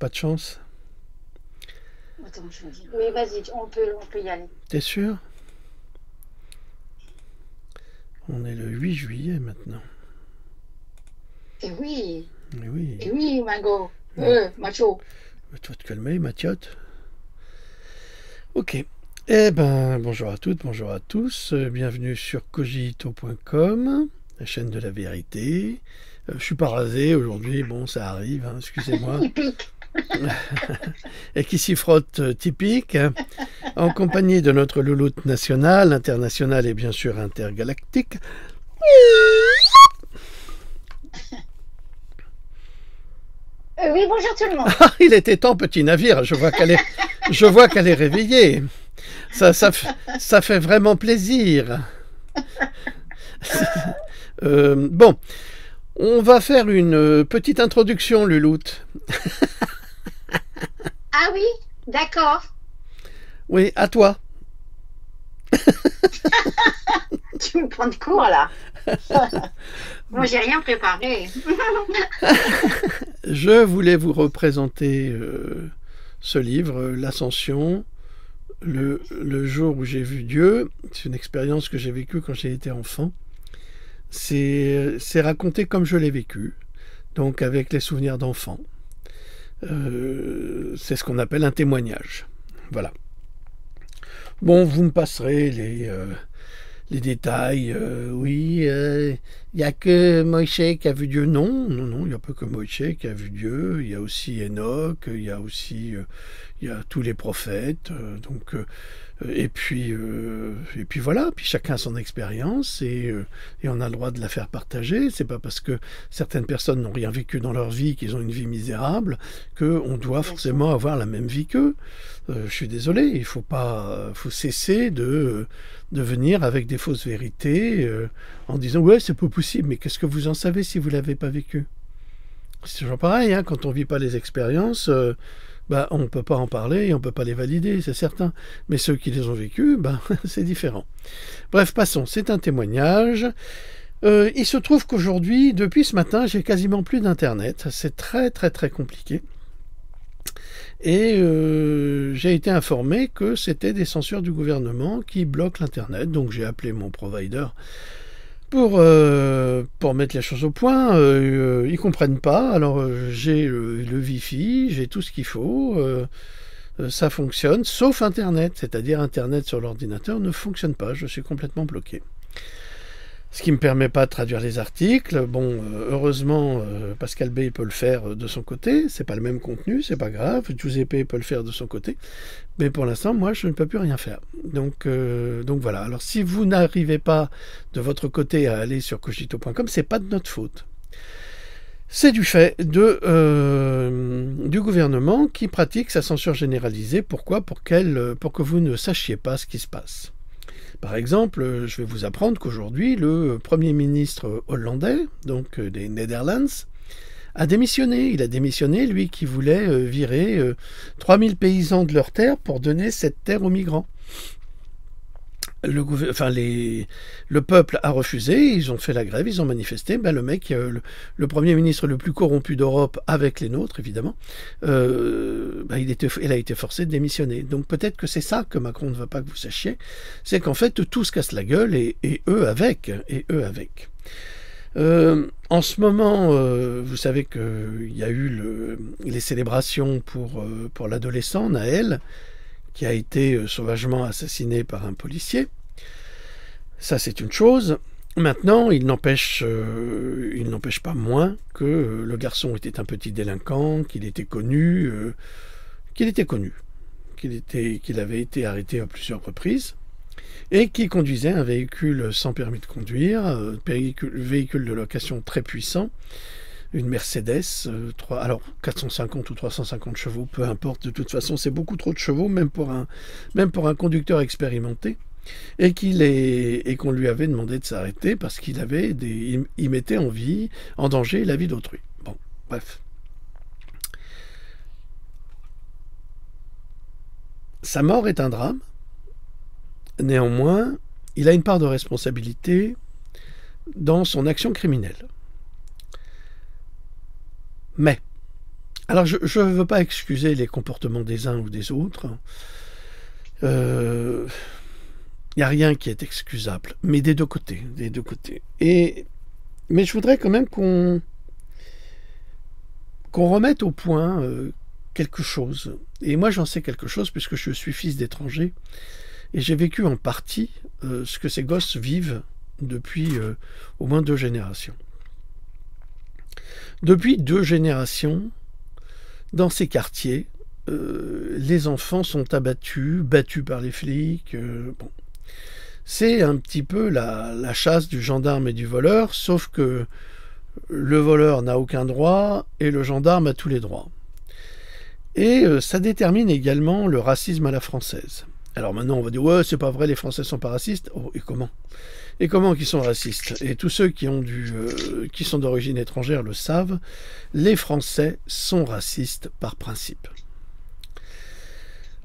pas de chance? Attends, je me dis. Oui, vas-y, on peut y aller. T'es sûr? On est le 8 juillet maintenant. Oui, Mais oui. oui, Mango. Bon, Macho. toi te calmer, Mathiot. Ok. Eh ben, bonjour à toutes, bonjour à tous. Bienvenue sur cogito.com, la chaîne de la vérité. Je suis pas rasé aujourd'hui, bon, ça arrive, hein, excusez-moi. Il pique. Et qui s'y frotte typique, hein, en compagnie de notre louloute nationale, internationale et bien sûr intergalactique. Oui, bonjour tout le monde. Ah, il était temps, petit navire, je vois qu'elle est réveillée. Ça fait vraiment plaisir. Bon, on va faire une petite introduction, Luloute. Ah oui, d'accord. Oui, à toi. Tu me prends de court là. Moi, j'ai rien préparé. Je voulais vous représenter ce livre, L'Ascension, le jour où j'ai vu Dieu. C'est une expérience que j'ai vécue quand j'ai été enfant. C'est raconté comme je l'ai vécu, donc avec les souvenirs d'enfant. C'est ce qu'on appelle un témoignage. Voilà. Bon, vous me passerez les détails. Oui, il n'y a que Moïse qui a vu Dieu. Non, non, non, il n'y a pas que Moïse qui a vu Dieu. Il y a aussi Enoch, il y a aussi il y a tous les prophètes. Et puis voilà, puis chacun a son expérience et on a le droit de la faire partager. C'est pas parce que certaines personnes n'ont rien vécu dans leur vie, qu'ils ont une vie misérable, qu'on doit forcément avoir la même vie qu'eux. Je suis désolé, il faut cesser de venir avec des fausses vérités en disant ouais c'est pas possible, mais qu'est-ce que vous en savez si vous l'avez pas vécu? C'est toujours pareil, hein, quand on vit pas les expériences. On ne peut pas en parler et on ne peut pas les valider, c'est certain. Mais ceux qui les ont vécus, c'est différent. Bref, passons, c'est un témoignage. Il se trouve qu'aujourd'hui, depuis ce matin, j'ai quasiment plus d'internet. C'est très très très compliqué. Et j'ai été informé que c'était des censures du gouvernement qui bloquent l'internet. Donc j'ai appelé mon provider pour mettre les choses au point. Ils comprennent pas. Alors j'ai le Wi-Fi, j'ai tout ce qu'il faut. Ça fonctionne, sauf Internet. C'est-à-dire Internet sur l'ordinateur ne fonctionne pas. Je suis complètement bloqué. Ce qui ne me permet pas de traduire les articles. Bon, heureusement, Pascal B peut le faire de son côté. C'est pas le même contenu, c'est pas grave. Giuseppe peut le faire de son côté. Mais pour l'instant, moi, je ne peux plus rien faire. Donc voilà. Alors, si vous n'arrivez pas de votre côté à aller sur cogito.com, c'est pas de notre faute. C'est du fait du gouvernement qui pratique sa censure généralisée. Pourquoi? Pour que vous ne sachiez pas ce qui se passe. Par exemple, je vais vous apprendre qu'aujourd'hui, le Premier ministre hollandais, donc des Netherlands, a démissionné. Il a démissionné, lui qui voulait virer 3000 paysans de leur terre pour donner cette terre aux migrants. Le peuple a refusé, ils ont fait la grève, ils ont manifesté. Le mec, le Premier ministre le plus corrompu d'Europe, avec les nôtres évidemment, il a été forcé de démissionner. Donc peut-être que c'est ça que Macron ne veut pas que vous sachiez, c'est qu'en fait tout se casse la gueule et eux avec. En ce moment, vous savez qu'il y a eu les célébrations pour l'adolescent Naël, qui a été sauvagement assassiné par un policier. Ça, c'est une chose. Maintenant, il n'empêche pas moins que le garçon était un petit délinquant, qu'il avait été arrêté à plusieurs reprises et qui conduisait un véhicule sans permis de conduire, véhicule de location très puissant, une Mercedes, 450 ou 350 chevaux, peu importe, de toute façon c'est beaucoup trop de chevaux, même pour un conducteur expérimenté, et qu'on lui avait demandé de s'arrêter parce il mettait en danger la vie d'autrui. Bon, bref. Sa mort est un drame, néanmoins, il a une part de responsabilité dans son action criminelle. Mais Alors, je ne veux pas excuser les comportements des uns ou des autres. Il n'y a rien qui est excusable, mais des deux côtés, des deux côtés. Mais je voudrais quand même qu'on remette au point quelque chose. Et moi, j'en sais quelque chose puisque je suis fils d'étranger et j'ai vécu en partie ce que ces gosses vivent depuis au moins 2 générations. Depuis 2 générations, dans ces quartiers, les enfants sont abattus, battus par les flics. Bon. C'est un petit peu la chasse du gendarme et du voleur, sauf que le voleur n'a aucun droit et le gendarme a tous les droits. Et ça détermine également le racisme à la française. Alors maintenant on va dire ouais c'est pas vrai, les Français sont pas racistes. Oh, et comment? Et comment qu'ils sont racistes? Et tous ceux qui sont d'origine étrangère le savent, les Français sont racistes par principe.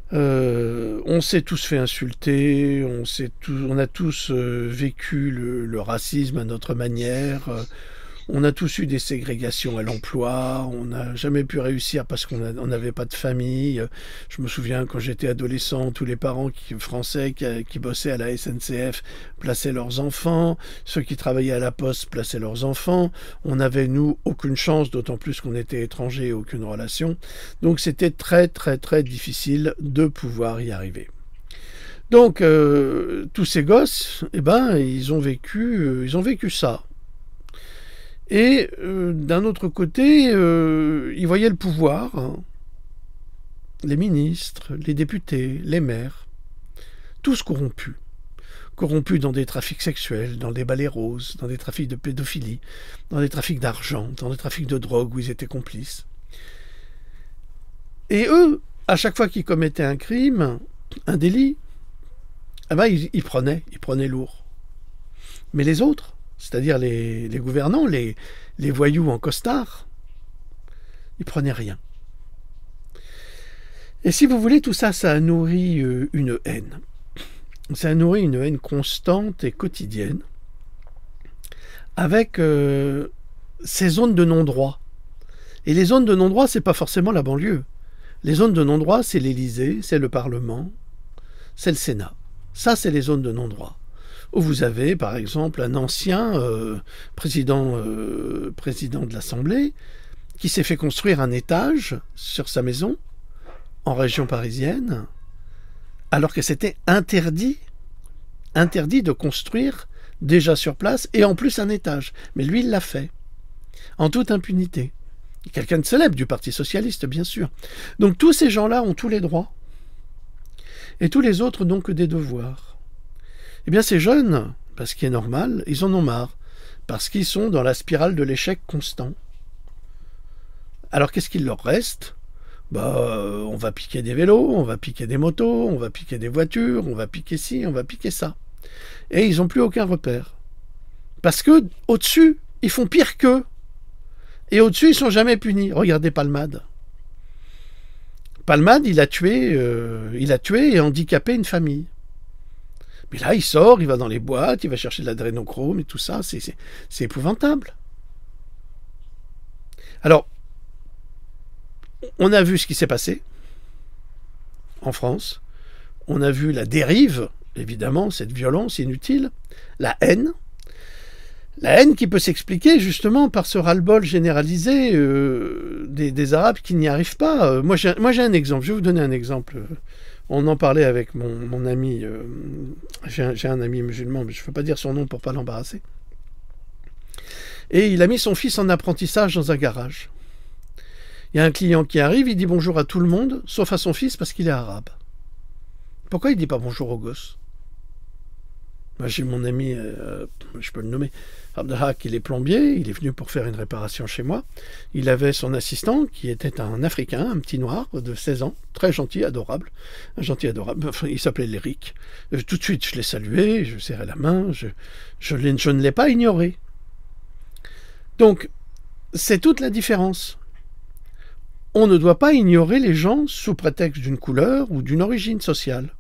On s'est tous fait insulter, on a tous vécu le racisme à notre manière. On a tous eu des ségrégations à l'emploi, on n'a jamais pu réussir parce qu'on n'avait pas de famille. Je me souviens quand j'étais adolescent, tous les parents français qui bossaient à la SNCF plaçaient leurs enfants, ceux qui travaillaient à la Poste plaçaient leurs enfants. On n'avait, nous, aucune chance, d'autant plus qu'on était étrangers et aucune relation. Donc c'était très très très difficile de pouvoir y arriver. Donc tous ces gosses, eh ben, ils ont vécu ça. Et d'un autre côté, ils voyaient le pouvoir, hein, les ministres, les députés, les maires, tous corrompus. Corrompus dans des trafics sexuels, dans des balais roses, dans des trafics de pédophilie, dans des trafics d'argent, dans des trafics de drogue où ils étaient complices. Et eux, à chaque fois qu'ils commettaient un crime, un délit, eh ben, ils prenaient lourd. Mais les autres, c'est-à-dire les gouvernants, les voyous en costard, ils prenaient rien. Et si vous voulez, tout ça, ça a nourri une haine. Ça a nourri une haine constante et quotidienne, avec ces zones de non-droit. Et les zones de non-droit, c'est pas forcément la banlieue. Les zones de non-droit, c'est l'Élysée, c'est le Parlement, c'est le Sénat. Ça, c'est les zones de non-droit. Où vous avez, par exemple, un ancien président de l'Assemblée qui s'est fait construire un étage sur sa maison en région parisienne, alors que c'était interdit de construire déjà sur place, et en plus un étage. Mais lui, il l'a fait, en toute impunité. Quelqu'un de célèbre du Parti socialiste, bien sûr. Donc tous ces gens-là ont tous les droits, et tous les autres n'ont que des devoirs. Eh bien, ces jeunes, ce qui est normal, ils en ont marre, parce qu'ils sont dans la spirale de l'échec constant. Alors, qu'est-ce qu'il leur reste? On va piquer des vélos, on va piquer des motos, on va piquer des voitures, on va piquer ci, on va piquer ça. Et ils n'ont plus aucun repère. Parce que au-dessus, ils font pire qu'eux. Et au-dessus, ils ne sont jamais punis. Regardez Palmade. Palmade, il a tué et handicapé une famille. Mais là, il sort, il va dans les boîtes, il va chercher de l'adrénochrome et tout ça, c'est épouvantable. Alors, on a vu ce qui s'est passé en France, on a vu la dérive, évidemment, cette violence inutile, la haine qui peut s'expliquer justement par ce ras-le-bol généralisé des Arabes qui n'y arrivent pas. Moi j'ai un exemple, je vais vous donner un exemple. On en parlait avec mon ami, j'ai un ami musulman, mais je ne veux pas dire son nom pour ne pas l'embarrasser. Et il a mis son fils en apprentissage dans un garage. Il y a un client qui arrive, il dit bonjour à tout le monde, sauf à son fils parce qu'il est arabe. Pourquoi il ne dit pas bonjour au gosse? Moi, j'ai mon ami, je peux le nommer, Abdelhak, il est plombier, il est venu pour faire une réparation chez moi. Il avait son assistant qui était un Africain, un petit noir de 16 ans, très gentil, adorable, enfin, il s'appelait Léric. Tout de suite, je l'ai salué, je serrai la main, je ne l'ai pas ignoré. Donc, c'est toute la différence. On ne doit pas ignorer les gens sous prétexte d'une couleur ou d'une origine sociale,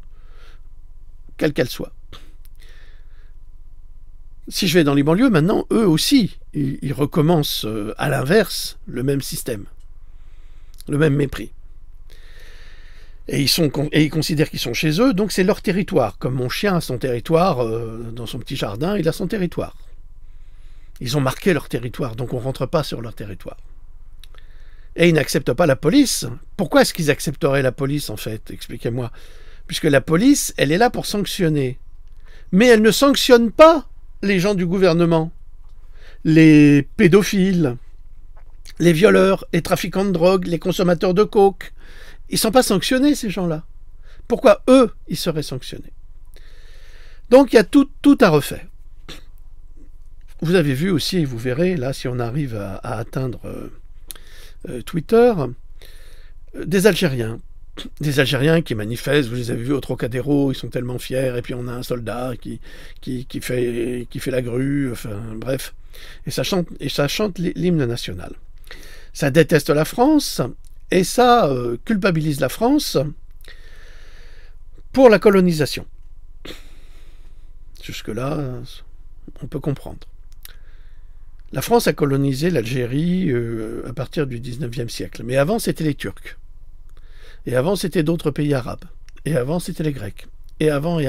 quelle qu'elle soit. Si je vais dans les banlieues, maintenant, eux aussi, ils recommencent à l'inverse le même système. le même mépris. Et ils considèrent qu'ils sont chez eux, donc c'est leur territoire. Comme mon chien a son territoire, dans son petit jardin, il a son territoire. Ils ont marqué leur territoire, donc on ne rentre pas sur leur territoire. Et ils n'acceptent pas la police. Pourquoi est-ce qu'ils accepteraient la police, en fait? Expliquez-moi. Puisque la police, elle est là pour sanctionner. Mais elle ne sanctionne pas les gens du gouvernement. Les pédophiles, les violeurs, les trafiquants de drogue, les consommateurs de coke. Ils ne sont pas sanctionnés, ces gens-là. Pourquoi eux, ils seraient sanctionnés? Donc il y a tout à refaire. Vous avez vu aussi, vous verrez, là, si on arrive à atteindre Twitter, des Algériens qui manifestent, vous les avez vus au Trocadéro, ils sont tellement fiers, et puis on a un soldat qui fait la grue, enfin bref, et ça chante l'hymne national. Ça déteste la France, et ça culpabilise la France pour la colonisation. Jusque-là, on peut comprendre. La France a colonisé l'Algérie à partir du 19e siècle. Mais avant, c'était les Turcs. Et avant, c'était d'autres pays arabes. Et avant, c'était les Grecs. Et avant.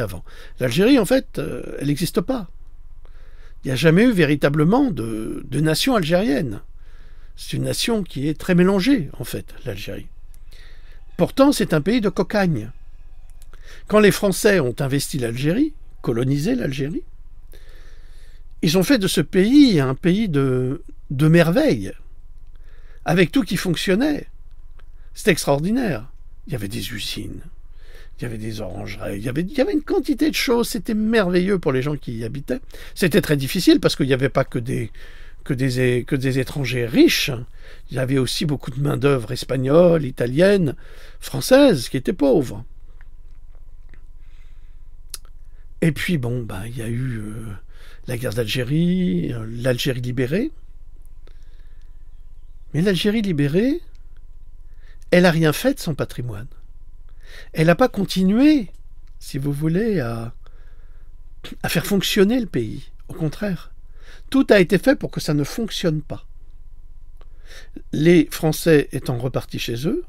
L'Algérie, en fait, elle n'existe pas. Il n'y a jamais eu véritablement de nation algérienne. C'est une nation qui est très mélangée, en fait, l'Algérie. Pourtant, c'est un pays de cocagne. Quand les Français ont investi l'Algérie, colonisé l'Algérie, ils ont fait de ce pays un pays de merveilles, avec tout qui fonctionnait. C'était extraordinaire. Il y avait des usines, il y avait des orangeries, il y avait une quantité de choses, c'était merveilleux pour les gens qui y habitaient. C'était très difficile parce qu'il n'y avait pas que des étrangers riches, il y avait aussi beaucoup de main-d'œuvre espagnole, italienne, française, qui étaient pauvres. Et puis, bon, il y a eu la guerre d'Algérie, l'Algérie libérée. Mais l'Algérie libérée, elle n'a rien fait de son patrimoine. Elle n'a pas continué, si vous voulez, à faire fonctionner le pays. Au contraire, tout a été fait pour que ça ne fonctionne pas. Les Français étant repartis chez eux,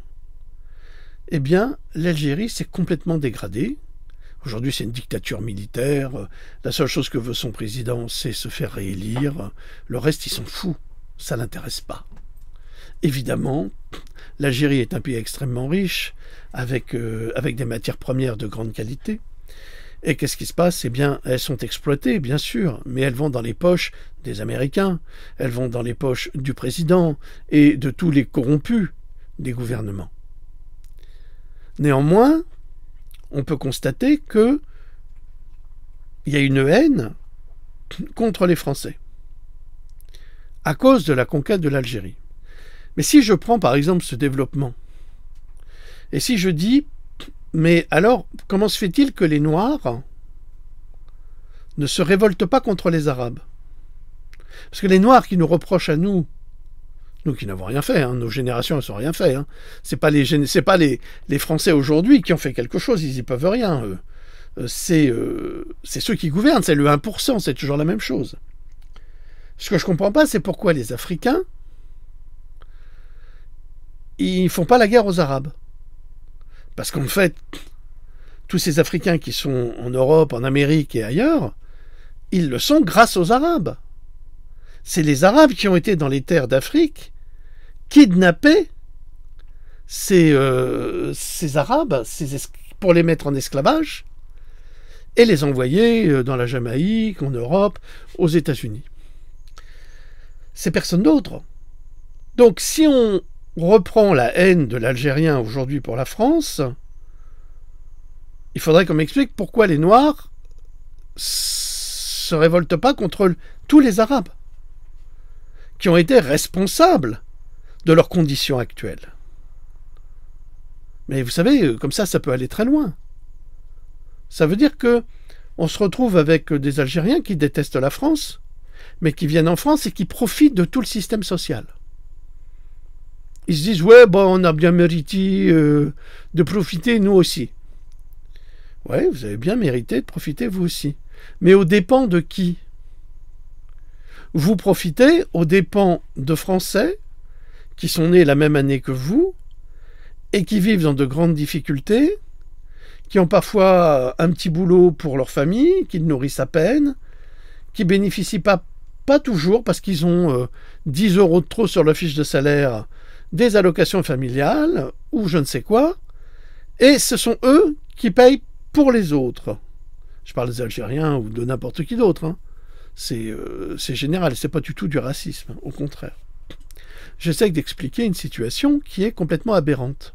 eh bien, l'Algérie s'est complètement dégradée. Aujourd'hui, c'est une dictature militaire. La seule chose que veut son président, c'est se faire réélire. Le reste, il s'en fout. Ça ne l'intéresse pas. Évidemment, l'Algérie est un pays extrêmement riche, avec des matières premières de grande qualité. Et qu'est-ce qui se passe? Eh bien, elles sont exploitées, bien sûr, mais elles vont dans les poches des Américains, elles vont dans les poches du président et de tous les corrompus des gouvernements. Néanmoins, on peut constater qu'il y a une haine contre les Français à cause de la conquête de l'Algérie. Mais si je prends par exemple ce développement, et si je dis, mais alors comment se fait-il que les Noirs ne se révoltent pas contre les Arabes? Parce que les Noirs qui nous reprochent à nous qui n'avons rien fait, nos générations elles n'ont rien fait, c'est pas les Français aujourd'hui qui ont fait quelque chose, ils n'y peuvent rien, c'est ceux qui gouvernent, c'est le 1%, c'est toujours la même chose. Ce que je comprends pas, c'est pourquoi les Africains ils font pas la guerre aux Arabes. Parce qu'en fait, tous ces Africains qui sont en Europe, en Amérique et ailleurs, ils le sont grâce aux Arabes. C'est les Arabes qui ont été dans les terres d'Afrique, kidnapper ces Arabes pour les mettre en esclavage et les envoyer dans la Jamaïque, en Europe, aux États-Unis. C'est personne d'autre. Donc si on reprend la haine de l'Algérien aujourd'hui pour la France, il faudrait qu'on m'explique pourquoi les Noirs se révoltent pas contre tous les Arabes qui ont été responsables de leurs conditions actuelles. Mais vous savez, comme ça peut aller très loin. Ça veut dire que on se retrouve avec des Algériens qui détestent la France, mais qui viennent en France et qui profitent de tout le système social. Ils se disent, ouais, bon, on a bien mérité de profiter, nous aussi. Ouais, vous avez bien mérité de profiter, vous aussi. Mais aux dépens de qui? Vous profitez aux dépens de Français qui sont nés la même année que vous et qui vivent dans de grandes difficultés, qui ont parfois un petit boulot pour leur famille, qui nourrissent à peine, qui bénéficient pas toujours parce qu'ils ont 10 € de trop sur leur fiche de salaire, des allocations familiales ou je ne sais quoi, et ce sont eux qui payent pour les autres. Je parle des Algériens ou de n'importe qui d'autre. Hein. C'est général, c'est pas du tout du racisme, au contraire. J'essaie d'expliquer une situation qui est complètement aberrante.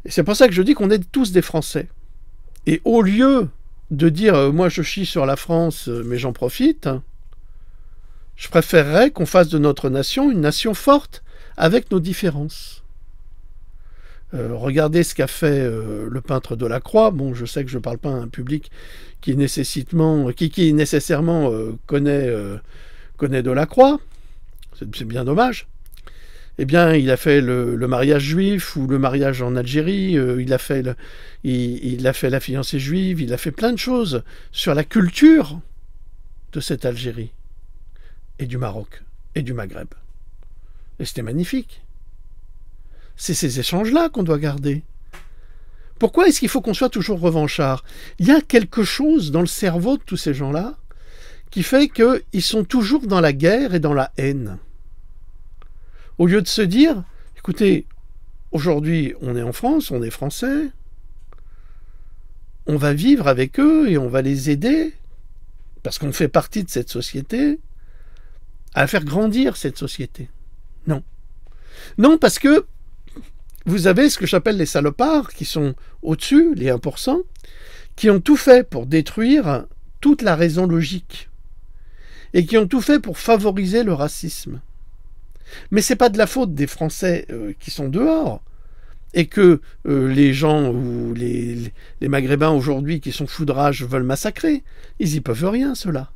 Et c'est pour ça que je dis qu'on est tous des Français. Et au lieu de dire moi je chie sur la France, mais j'en profite, je préférerais qu'on fasse de notre nation une nation forte avec nos différences. Regardez ce qu'a fait le peintre Delacroix. Bon, je sais que je ne parle pas à un public qui nécessairement connaît Delacroix. C'est bien dommage. Eh bien, il a fait le mariage juif ou le mariage en Algérie, il a fait la fiancée juive, il a fait plein de choses sur la culture de cette Algérie et du Maroc et du Maghreb. Et c'était magnifique. C'est ces échanges-là qu'on doit garder. Pourquoi est-ce qu'il faut qu'on soit toujours revanchard? Il y a quelque chose dans le cerveau de tous ces gens-là qui fait qu'ils sont toujours dans la guerre et dans la haine. Au lieu de se dire, écoutez, aujourd'hui on est en France, on est français, on va vivre avec eux et on va les aider, parce qu'on fait partie de cette société, à faire grandir cette société. Non. Non, parce que vous avez ce que j'appelle les salopards, qui sont au-dessus, les 1%, qui ont tout fait pour détruire toute la raison logique, et qui ont tout fait pour favoriser le racisme. Mais ce n'est pas de la faute des Français qui sont dehors, et que les gens ou les Maghrébins aujourd'hui qui sont foudrages veulent massacrer. Ils n'y peuvent rien, ceux-là.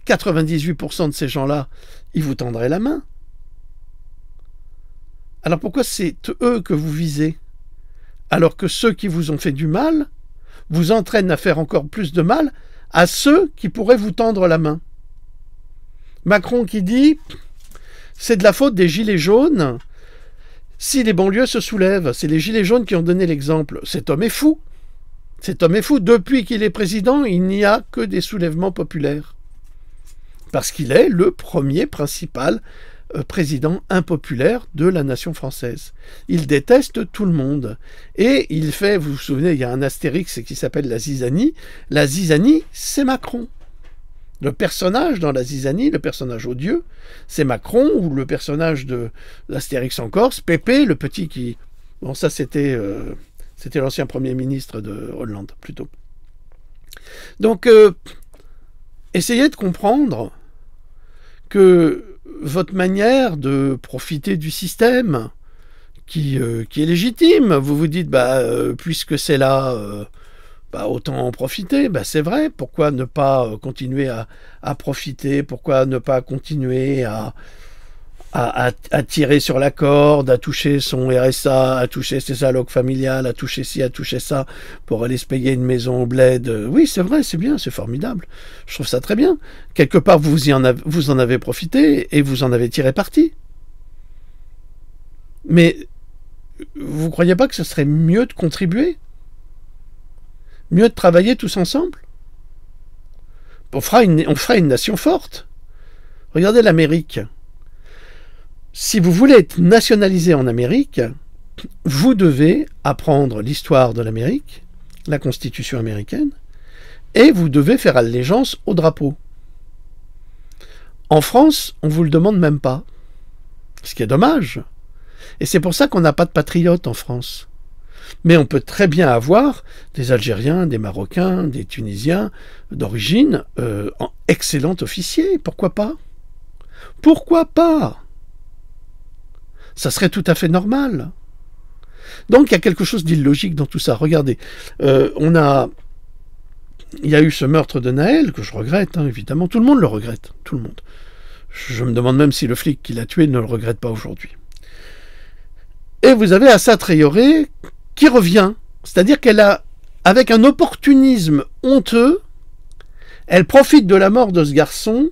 98% de ces gens-là, ils vous tendraient la main. Alors pourquoi c'est eux que vous visez, alors que ceux qui vous ont fait du mal vous entraînent à faire encore plus de mal à ceux qui pourraient vous tendre la main? Macron qui dit « c'est de la faute des gilets jaunes si les banlieues se soulèvent, c'est les gilets jaunes qui ont donné l'exemple ». Cet homme est fou. Cet homme est fou. Depuis qu'il est président, il n'y a que des soulèvements populaires. Parce qu'il est le premier principal président impopulaire de la nation française. Il déteste tout le monde. Et il fait, vous vous souvenez, il y a un astérix qui s'appelle la zizanie. La zizanie, c'est Macron. Le personnage dans la zizanie, le personnage odieux, c'est Macron, ou le personnage de l'astérix en Corse, Pépé, le petit qui... Bon, ça c'était l'ancien Premier ministre de Hollande, plutôt. Donc, essayez de comprendre que votre manière de profiter du système, qui est légitime, vous vous dites, puisque c'est là, autant en profiter, c'est vrai, pourquoi ne pas continuer à profiter, pourquoi ne pas continuer à tirer sur la corde, à toucher son RSA, à toucher ses allocs familiales, à toucher ci, à toucher ça, pour aller se payer une maison au bled. Oui, c'est vrai, c'est bien, c'est formidable. Je trouve ça très bien. Quelque part, vous en avez profité et vous en avez tiré parti. Mais vous ne croyez pas que ce serait mieux de contribuer? Mieux de travailler tous ensemble? On fera une nation forte. Regardez l'Amérique. Si vous voulez être nationalisé en Amérique, vous devez apprendre l'histoire de l'Amérique, la Constitution américaine, et vous devez faire allégeance au drapeau. En France, on ne vous le demande même pas, ce qui est dommage. Et c'est pour ça qu'on n'a pas de patriotes en France. Mais on peut très bien avoir des Algériens, des Marocains, des Tunisiens d'origine, excellents officiers. Pourquoi pas? Pourquoi pas? Ça serait tout à fait normal. Donc il y a quelque chose d'illogique dans tout ça. Regardez, il y a eu ce meurtre de Naël, que je regrette, évidemment. Tout le monde le regrette, tout le monde. Je me demande même si le flic qui l'a tué ne le regrette pas aujourd'hui. Et vous avez Assa Traoré qui revient. C'est-à-dire qu'elle a, avec un opportunisme honteux, elle profite de la mort de ce garçon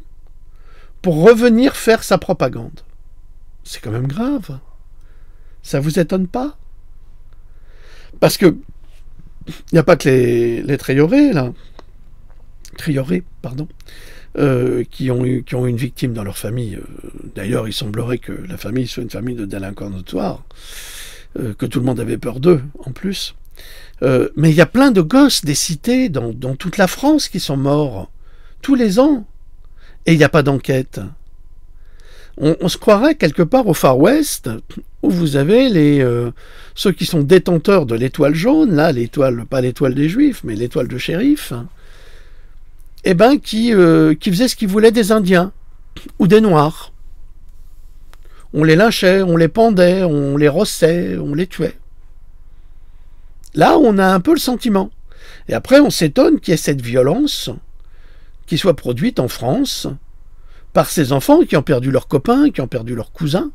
pour revenir faire sa propagande. C'est quand même grave. Ça vous étonne pas? Parce que il n'y a pas que les Traoré, là. Traoré, pardon. Qui ont eu une victime dans leur famille. D'ailleurs, il semblerait que la famille soit une famille de délinquants notoires, que tout le monde avait peur d'eux, en plus. Mais il y a plein de gosses des cités dans toute la France qui sont morts, tous les ans. Et il n'y a pas d'enquête. On se croirait quelque part au Far West, où vous avez ceux qui sont détenteurs de l'étoile jaune, là, l'étoile, pas l'étoile des Juifs, mais l'étoile de shérif, eh ben, qui faisaient ce qu'ils voulaient des Indiens ou des Noirs. On les lynchait, on les pendait, on les rossait, on les tuait. Là, on a un peu le sentiment. Et après, on s'étonne qu'il y ait cette violence qui soit produite en France par ces enfants qui ont perdu leurs copains, qui ont perdu leurs cousins,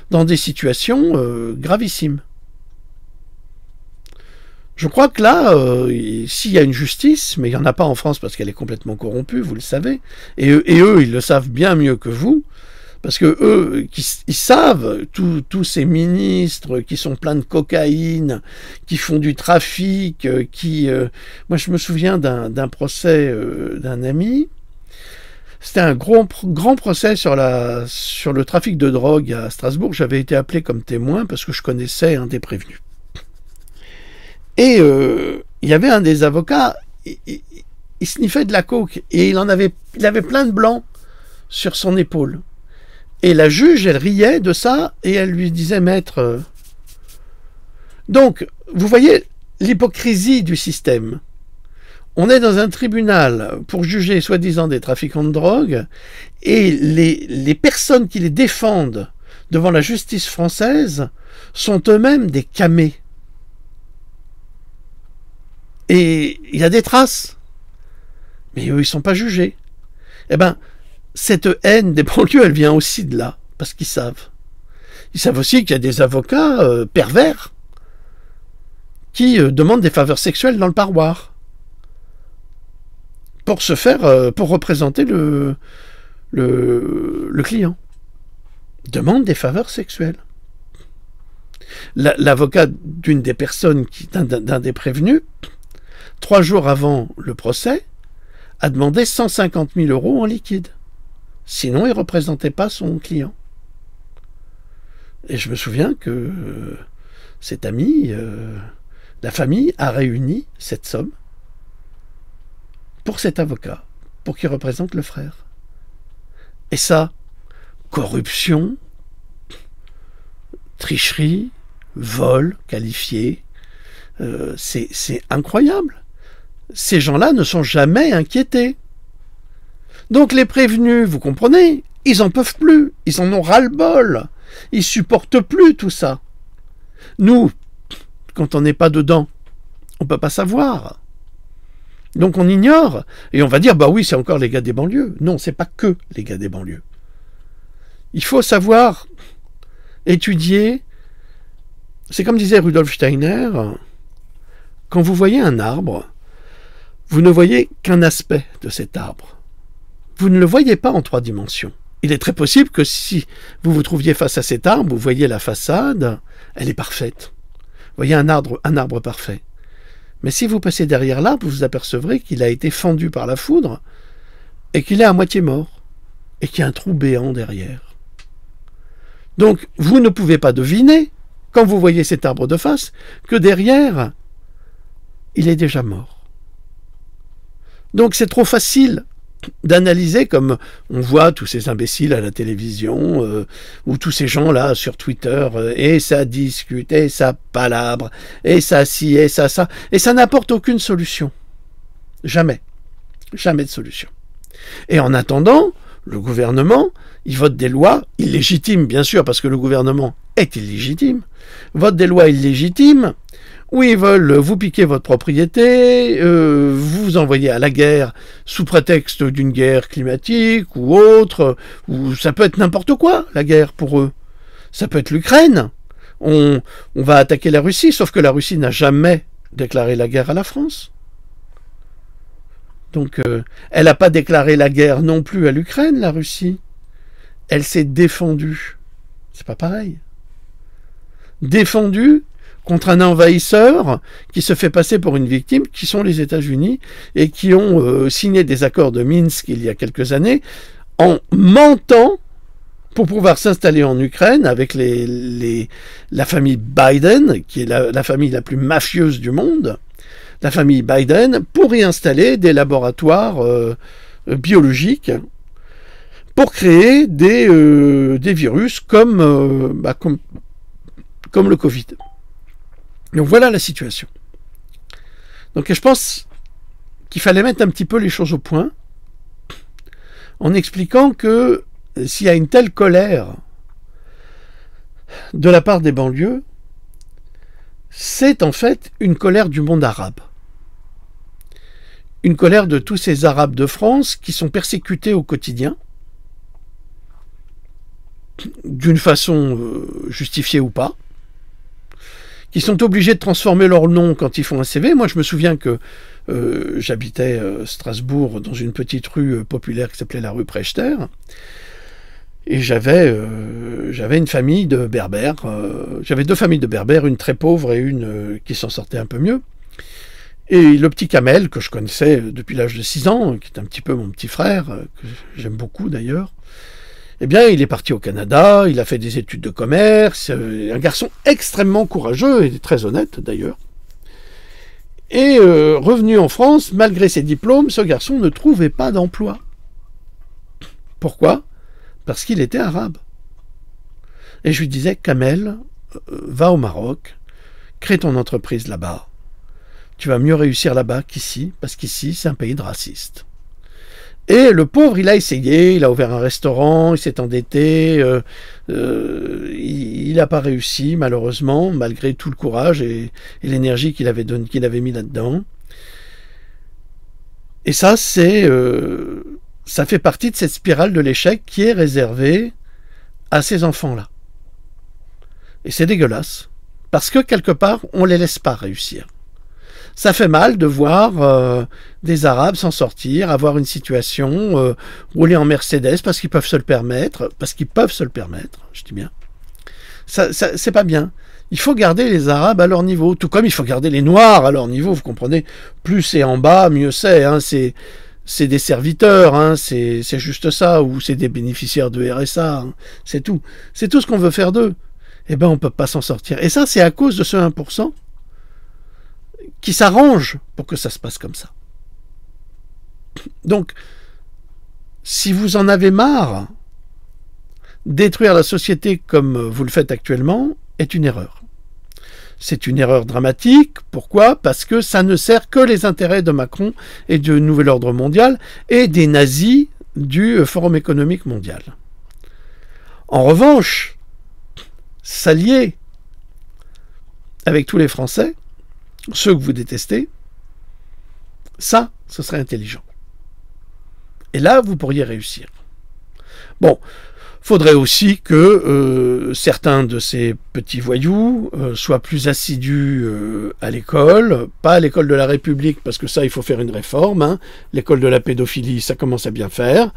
dans des situations gravissimes. Je crois que là, s'il y a une justice, mais il n'y en a pas en France parce qu'elle est complètement corrompue, vous le savez, et eux, ils le savent bien mieux que vous, parce que eux, ils savent, tous ces ministres qui sont pleins de cocaïne, qui font du trafic, moi, je me souviens d'un procès d'un ami. C'était un grand procès sur le trafic de drogue à Strasbourg. J'avais été appelé comme témoin parce que je connaissais un des prévenus. Et il y avait un des avocats, il sniffait de la coke et il avait plein de blancs sur son épaule. Et la juge, elle riait de ça et elle lui disait, maître... Donc, vous voyez l'hypocrisie du système. On est dans un tribunal pour juger soi-disant des trafiquants de drogue et les personnes qui les défendent devant la justice française sont eux-mêmes des camés. Et il y a des traces. Mais eux, ils ne sont pas jugés. Eh bien, cette haine des banlieues, elle vient aussi de là, parce qu'ils savent. Ils savent aussi qu'il y a des avocats pervers qui demandent des faveurs sexuelles dans le parloir pour pour représenter le client. Demande des faveurs sexuelles. L'avocat d'une des personnes, d'un des prévenus, 3 jours avant le procès, a demandé 150 000 € en liquide. Sinon, il ne représentait pas son client. Et je me souviens que cet ami, la famille a réuni cette somme pour cet avocat, pour qu'il représente le frère. Et ça, corruption, tricherie, vol qualifié, c'est incroyable. Ces gens-là ne sont jamais inquiétés. Donc les prévenus, vous comprenez, ils n'en peuvent plus, ils en ont ras-le-bol, ils supportent plus tout ça. Nous, quand on n'est pas dedans, on ne peut pas savoir. Donc on ignore, et on va dire, bah oui, c'est encore les gars des banlieues. Non, c'est pas que les gars des banlieues. Il faut savoir étudier, c'est comme disait Rudolf Steiner, quand vous voyez un arbre, vous ne voyez qu'un aspect de cet arbre. Vous ne le voyez pas en 3 dimensions. Il est très possible que si vous vous trouviez face à cet arbre, vous voyez la façade, elle est parfaite. Vous voyez un arbre parfait. Mais si vous passez derrière l'arbre, vous apercevrez qu'il a été fendu par la foudre et qu'il est à moitié mort et qu'il y a un trou béant derrière. Donc, vous ne pouvez pas deviner, quand vous voyez cet arbre de face, que derrière, il est déjà mort. Donc c'est trop facile d'analyser, comme on voit tous ces imbéciles à la télévision, ou tous ces gens-là sur Twitter, et ça discute, et ça palabre, et ça ci, et ça, et ça n'apporte aucune solution. Jamais. Jamais de solution. Et en attendant, le gouvernement, il vote des lois illégitimes, bien sûr, parce que le gouvernement est illégitime, vote des lois illégitimes, où ils veulent vous piquer votre propriété, vous envoyer à la guerre sous prétexte d'une guerre climatique ou autre, ou ça peut être n'importe quoi, la guerre pour eux. Ça peut être l'Ukraine. On va attaquer la Russie, sauf que la Russie n'a jamais déclaré la guerre à la France. Donc, elle n'a pas déclaré la guerre non plus à l'Ukraine, la Russie. Elle s'est défendue. C'est pas pareil. défendu contre un envahisseur qui se fait passer pour une victime, qui sont les États-Unis, et qui ont signé des accords de Minsk il y a quelques années, en mentant pour pouvoir s'installer en Ukraine avec la famille Biden, qui est la famille la plus mafieuse du monde, la famille Biden, pour y installer des laboratoires biologiques pour créer des virus comme le Covid. Donc voilà la situation. Donc je pense qu'il fallait mettre un petit peu les choses au point en expliquant que s'il y a une telle colère de la part des banlieues, c'est en fait une colère du monde arabe. Une colère de tous ces Arabes de France qui sont persécutés au quotidien, d'une façon justifiée ou pas, qui sont obligés de transformer leur nom quand ils font un CV. Moi, je me souviens que j'habitais Strasbourg dans une petite rue populaire qui s'appelait la rue Prechter, et j'avais une famille de berbères. J'avais 2 familles de berbères, une très pauvre et une qui s'en sortait un peu mieux. Et le petit Kamel, que je connaissais depuis l'âge de 6 ans, qui est un petit peu mon petit frère, que j'aime beaucoup d'ailleurs, eh bien, il est parti au Canada, il a fait des études de commerce, un garçon extrêmement courageux et très honnête d'ailleurs. Et revenu en France, malgré ses diplômes, ce garçon ne trouvait pas d'emploi. Pourquoi ? Parce qu'il était arabe. Et je lui disais, Kamel, va au Maroc, crée ton entreprise là-bas. Tu vas mieux réussir là-bas qu'ici, parce qu'ici, c'est un pays de racistes. Et le pauvre, il a essayé, il a ouvert un restaurant, il s'est endetté, il n'a pas réussi, malheureusement, malgré tout le courage et l'énergie qu'il avait mis là-dedans. Et ça, ça fait partie de cette spirale de l'échec qui est réservée à ces enfants-là. Et c'est dégueulasse, parce que quelque part, on ne les laisse pas réussir. Ça fait mal de voir des Arabes s'en sortir, avoir une situation, rouler en Mercedes parce qu'ils peuvent se le permettre, je dis bien. C'est pas bien. Il faut garder les Arabes à leur niveau, tout comme il faut garder les Noirs à leur niveau, vous comprenez. Plus c'est en bas, mieux c'est. Hein, c'est des serviteurs, hein, c'est juste ça, ou c'est des bénéficiaires de RSA, hein, c'est tout. C'est tout ce qu'on veut faire d'eux. Eh ben, on ne peut pas s'en sortir. Et ça, c'est à cause de ce 1% qui s'arrange pour que ça se passe comme ça. Donc, si vous en avez marre, détruire la société comme vous le faites actuellement est une erreur. C'est une erreur dramatique. Pourquoi ? Parce que ça ne sert que les intérêts de Macron et du Nouvel Ordre mondial et des nazis du Forum économique mondial. En revanche, s'allier avec tous les Français, ceux que vous détestez, ça, ce serait intelligent. Et là, vous pourriez réussir. Bon, faudrait aussi que certains de ces petits voyous soient plus assidus à l'école, pas à l'école de la République, parce que ça, il faut faire une réforme. Hein. L'école de la pédophilie, ça commence à bien faire.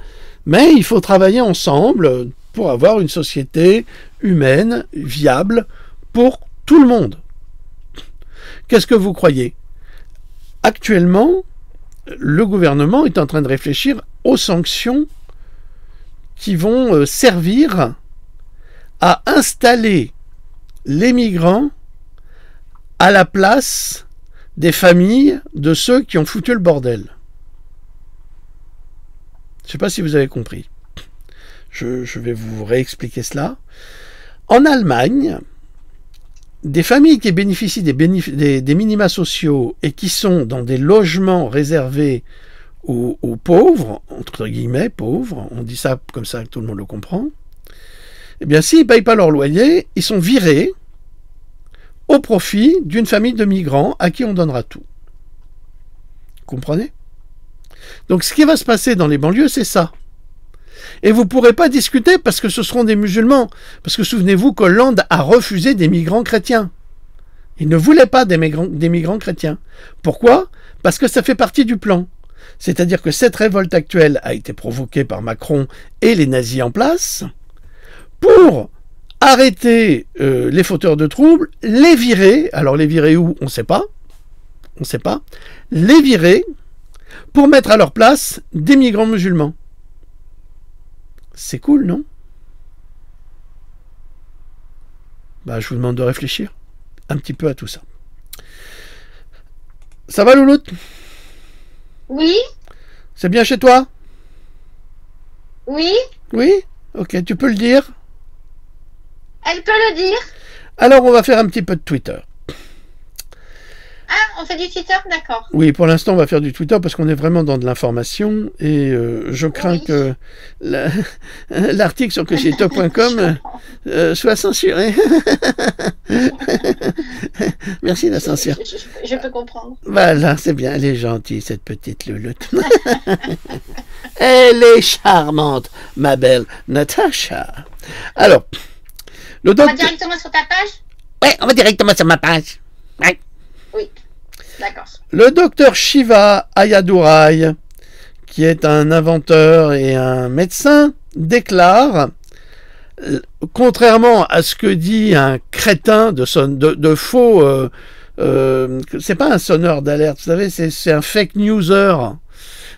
Mais il faut travailler ensemble pour avoir une société humaine, viable, pour tout le monde. Qu'est-ce que vous croyez ? Actuellement, le gouvernement est en train de réfléchir aux sanctions qui vont servir à installer les migrants à la place des familles de ceux qui ont foutu le bordel. Je ne sais pas si vous avez compris. Je vais vous réexpliquer cela. En Allemagne, des familles qui bénéficient des minima sociaux et qui sont dans des logements réservés aux pauvres, entre guillemets pauvres, on dit ça comme ça que tout le monde le comprend, eh bien s'ils ne payent pas leur loyer, ils sont virés au profit d'une famille de migrants à qui on donnera tout. Vous comprenez ? Donc ce qui va se passer dans les banlieues, c'est ça. Et vous ne pourrez pas discuter parce que ce seront des musulmans. Parce que souvenez-vous qu'Hollande a refusé des migrants chrétiens. Il ne voulait pas des migrants chrétiens. Pourquoi ? Parce que ça fait partie du plan. C'est-à-dire que cette révolte actuelle a été provoquée par Macron et les nazis en place pour arrêter les fauteurs de troubles, les virer, alors les virer où? On ne sait pas, les virer pour mettre à leur place des migrants musulmans. C'est cool, non? Bah, je vous demande de réfléchir un petit peu à tout ça. Ça va, Louloute? Oui, C'est bien chez toi? oui, Oui? Ok, tu peux le dire. elle peut le dire. Alors, on va faire un petit peu de Twitter. Ah, on fait du Twitter, d'accord. Oui, pour l'instant, on va faire du Twitter parce qu'on est vraiment dans de l'information et je crains que l'article sur cochetop.com soit censuré. Merci la censure. Je peux comprendre. Voilà, c'est bien, elle est gentille, cette petite Louloute. Elle est charmante, ma belle Natacha. Alors, le On va docteur... directement sur ta page? Ouais, on va directement sur ma page. Ouais. Oui, d'accord. Le docteur Shiva Ayadurai, qui est un inventeur et un médecin, déclare, contrairement à ce que dit un crétin de faux, c'est pas un sonneur d'alerte, vous savez, c'est un fake newser.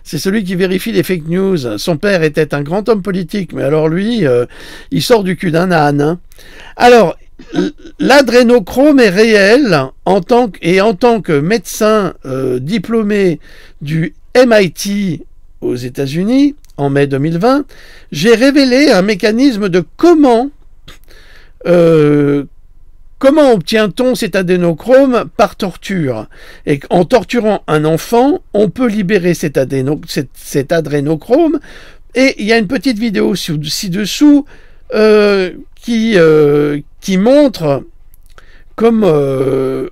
C'est celui qui vérifie les fake news. Son père était un grand homme politique, mais alors lui, il sort du cul d'un âne. Alors, l'adrénochrome est réel en tant que médecin diplômé du MIT aux États-Unis en mai 2020, j'ai révélé un mécanisme de comment obtient-on cet adénochrome? Par torture. Et en torturant un enfant, on peut libérer cet adrénochrome. Et il y a une petite vidéo ci-dessous qui montre comment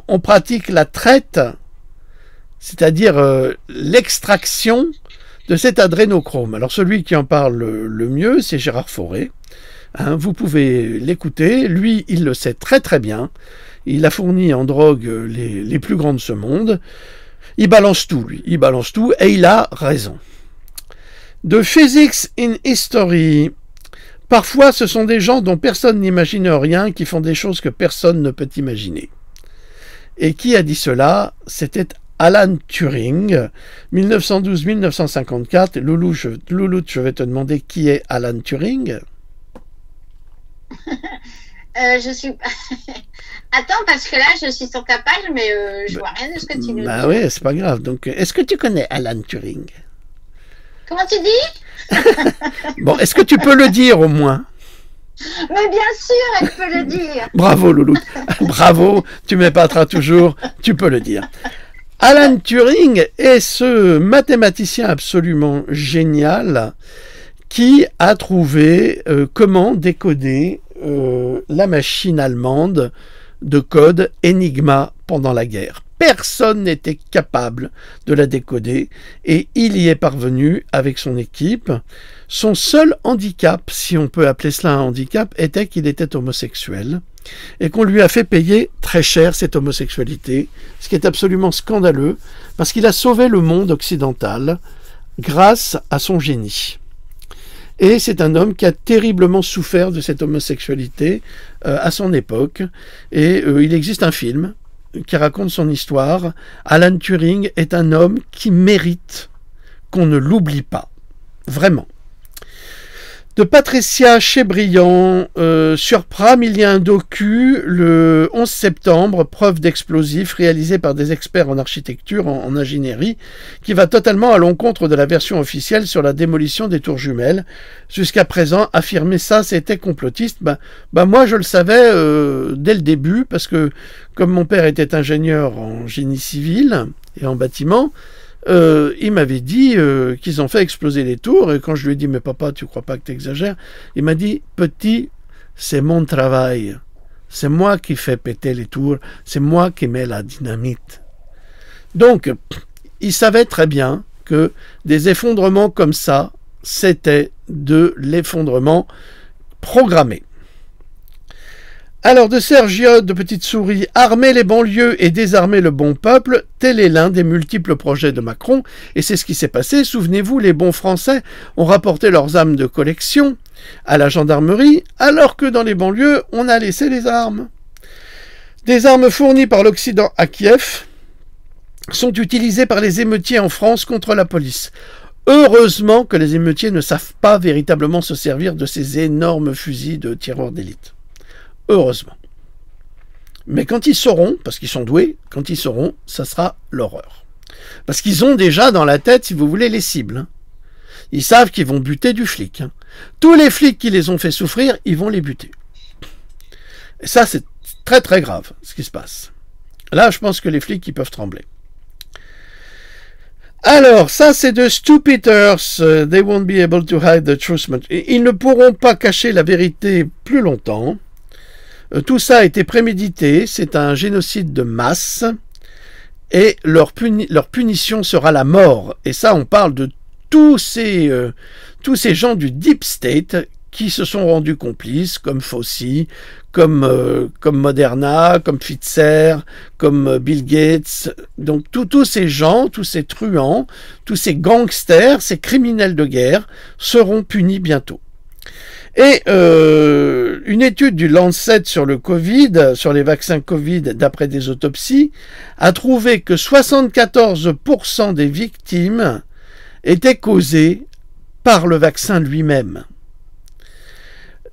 on pratique la traite, c'est-à-dire l'extraction de cet adrénochrome. Alors celui qui en parle le mieux, c'est Gérard Fauré. Hein, vous pouvez l'écouter, lui il le sait très très bien, il a fourni en drogue les plus grands de ce monde, il balance tout lui, il balance tout et il a raison. De Physics in History, parfois ce sont des gens dont personne n'imagine rien qui font des choses que personne ne peut imaginer. Et qui a dit cela? C'était Alan Turing, 1912-1954. Louloute, je vais te demander qui est Alan Turing. Je suis... Attends, parce que là, je suis sur ta page, mais je vois rien de ce que tu nous dis. Bah oui, c'est pas grave. Donc, est-ce que tu connais Alan Turing? Comment tu dis? Bon, est-ce que tu peux le dire au moins? Mais bien sûr, elle peut le dire. Bravo, Louloute. Bravo, tu m'épateras toujours, tu peux le dire. Alan Turing est ce mathématicien absolument génial qui a trouvé comment décoder la machine allemande de code Enigma pendant la guerre. Personne n'était capable de la décoder et il y est parvenu avec son équipe. Son seul handicap, si on peut appeler cela un handicap, était qu'il était homosexuel et qu'on lui a fait payer très cher cette homosexualité, ce qui est absolument scandaleux parce qu'il a sauvé le monde occidental grâce à son génie. Et c'est un homme qui a terriblement souffert de cette homosexualité à son époque. Et il existe un film qui raconte son histoire. Alan Turing est un homme qui mérite qu'on ne l'oublie pas. Vraiment. De Patricia Chebriand sur Pram, il y a un docu le 11 septembre, preuve d'explosifs réalisé par des experts en architecture, en ingénierie, qui va totalement à l'encontre de la version officielle sur la démolition des tours jumelles. Jusqu'à présent, affirmer ça, c'était complotiste. Moi, je le savais dès le début, parce que comme mon père était ingénieur en génie civil et en bâtiment, il m'avait dit qu'ils ont fait exploser les tours, et quand je lui ai dit mais papa, tu crois pas que tu exagères, il m'a dit petit, c'est mon travail, c'est moi qui fais péter les tours, c'est moi qui mets la dynamite. Donc il savait très bien que des effondrements comme ça, c'était de l'effondrement programmé. Alors, de Sergiode, de Petite Souris, armer les banlieues et désarmer le bon peuple, tel est l'un des multiples projets de Macron, et c'est ce qui s'est passé. Souvenez-vous, les bons Français ont rapporté leurs âmes de collection, à la gendarmerie, alors que dans les banlieues, on a laissé les armes. Des armes fournies par l'Occident à Kiev sont utilisées par les émeutiers en France contre la police. Heureusement que les émeutiers ne savent pas véritablement se servir de ces énormes fusils de tireurs d'élite. Heureusement. Mais quand ils sauront, parce qu'ils sont doués, quand ils sauront, ça sera l'horreur. Parce qu'ils ont déjà dans la tête, si vous voulez, les cibles. Hein. Ils savent qu'ils vont buter du flic. Hein. Tous les flics qui les ont fait souffrir, ils vont les buter. Et ça, c'est très très grave, ce qui se passe. Là, je pense que les flics, ils peuvent trembler. Alors, ça, c'est de Stu Peters. They won't be able to hide the truth. Ils ne pourront pas cacher la vérité plus longtemps. Tout ça a été prémédité. C'est un génocide de masse. Et leur punition sera la mort. Et ça, on parle de tous ces gens du Deep State qui se sont rendus complices, comme Fauci, comme Moderna, comme Pfizer, comme Bill Gates. Donc tous ces gens, tous ces truands, tous ces gangsters, ces criminels de guerre seront punis bientôt. Et une étude du Lancet sur le Covid, sur les vaccins Covid d'après des autopsies, a trouvé que 74% des victimes étaient causées par le vaccin lui-même.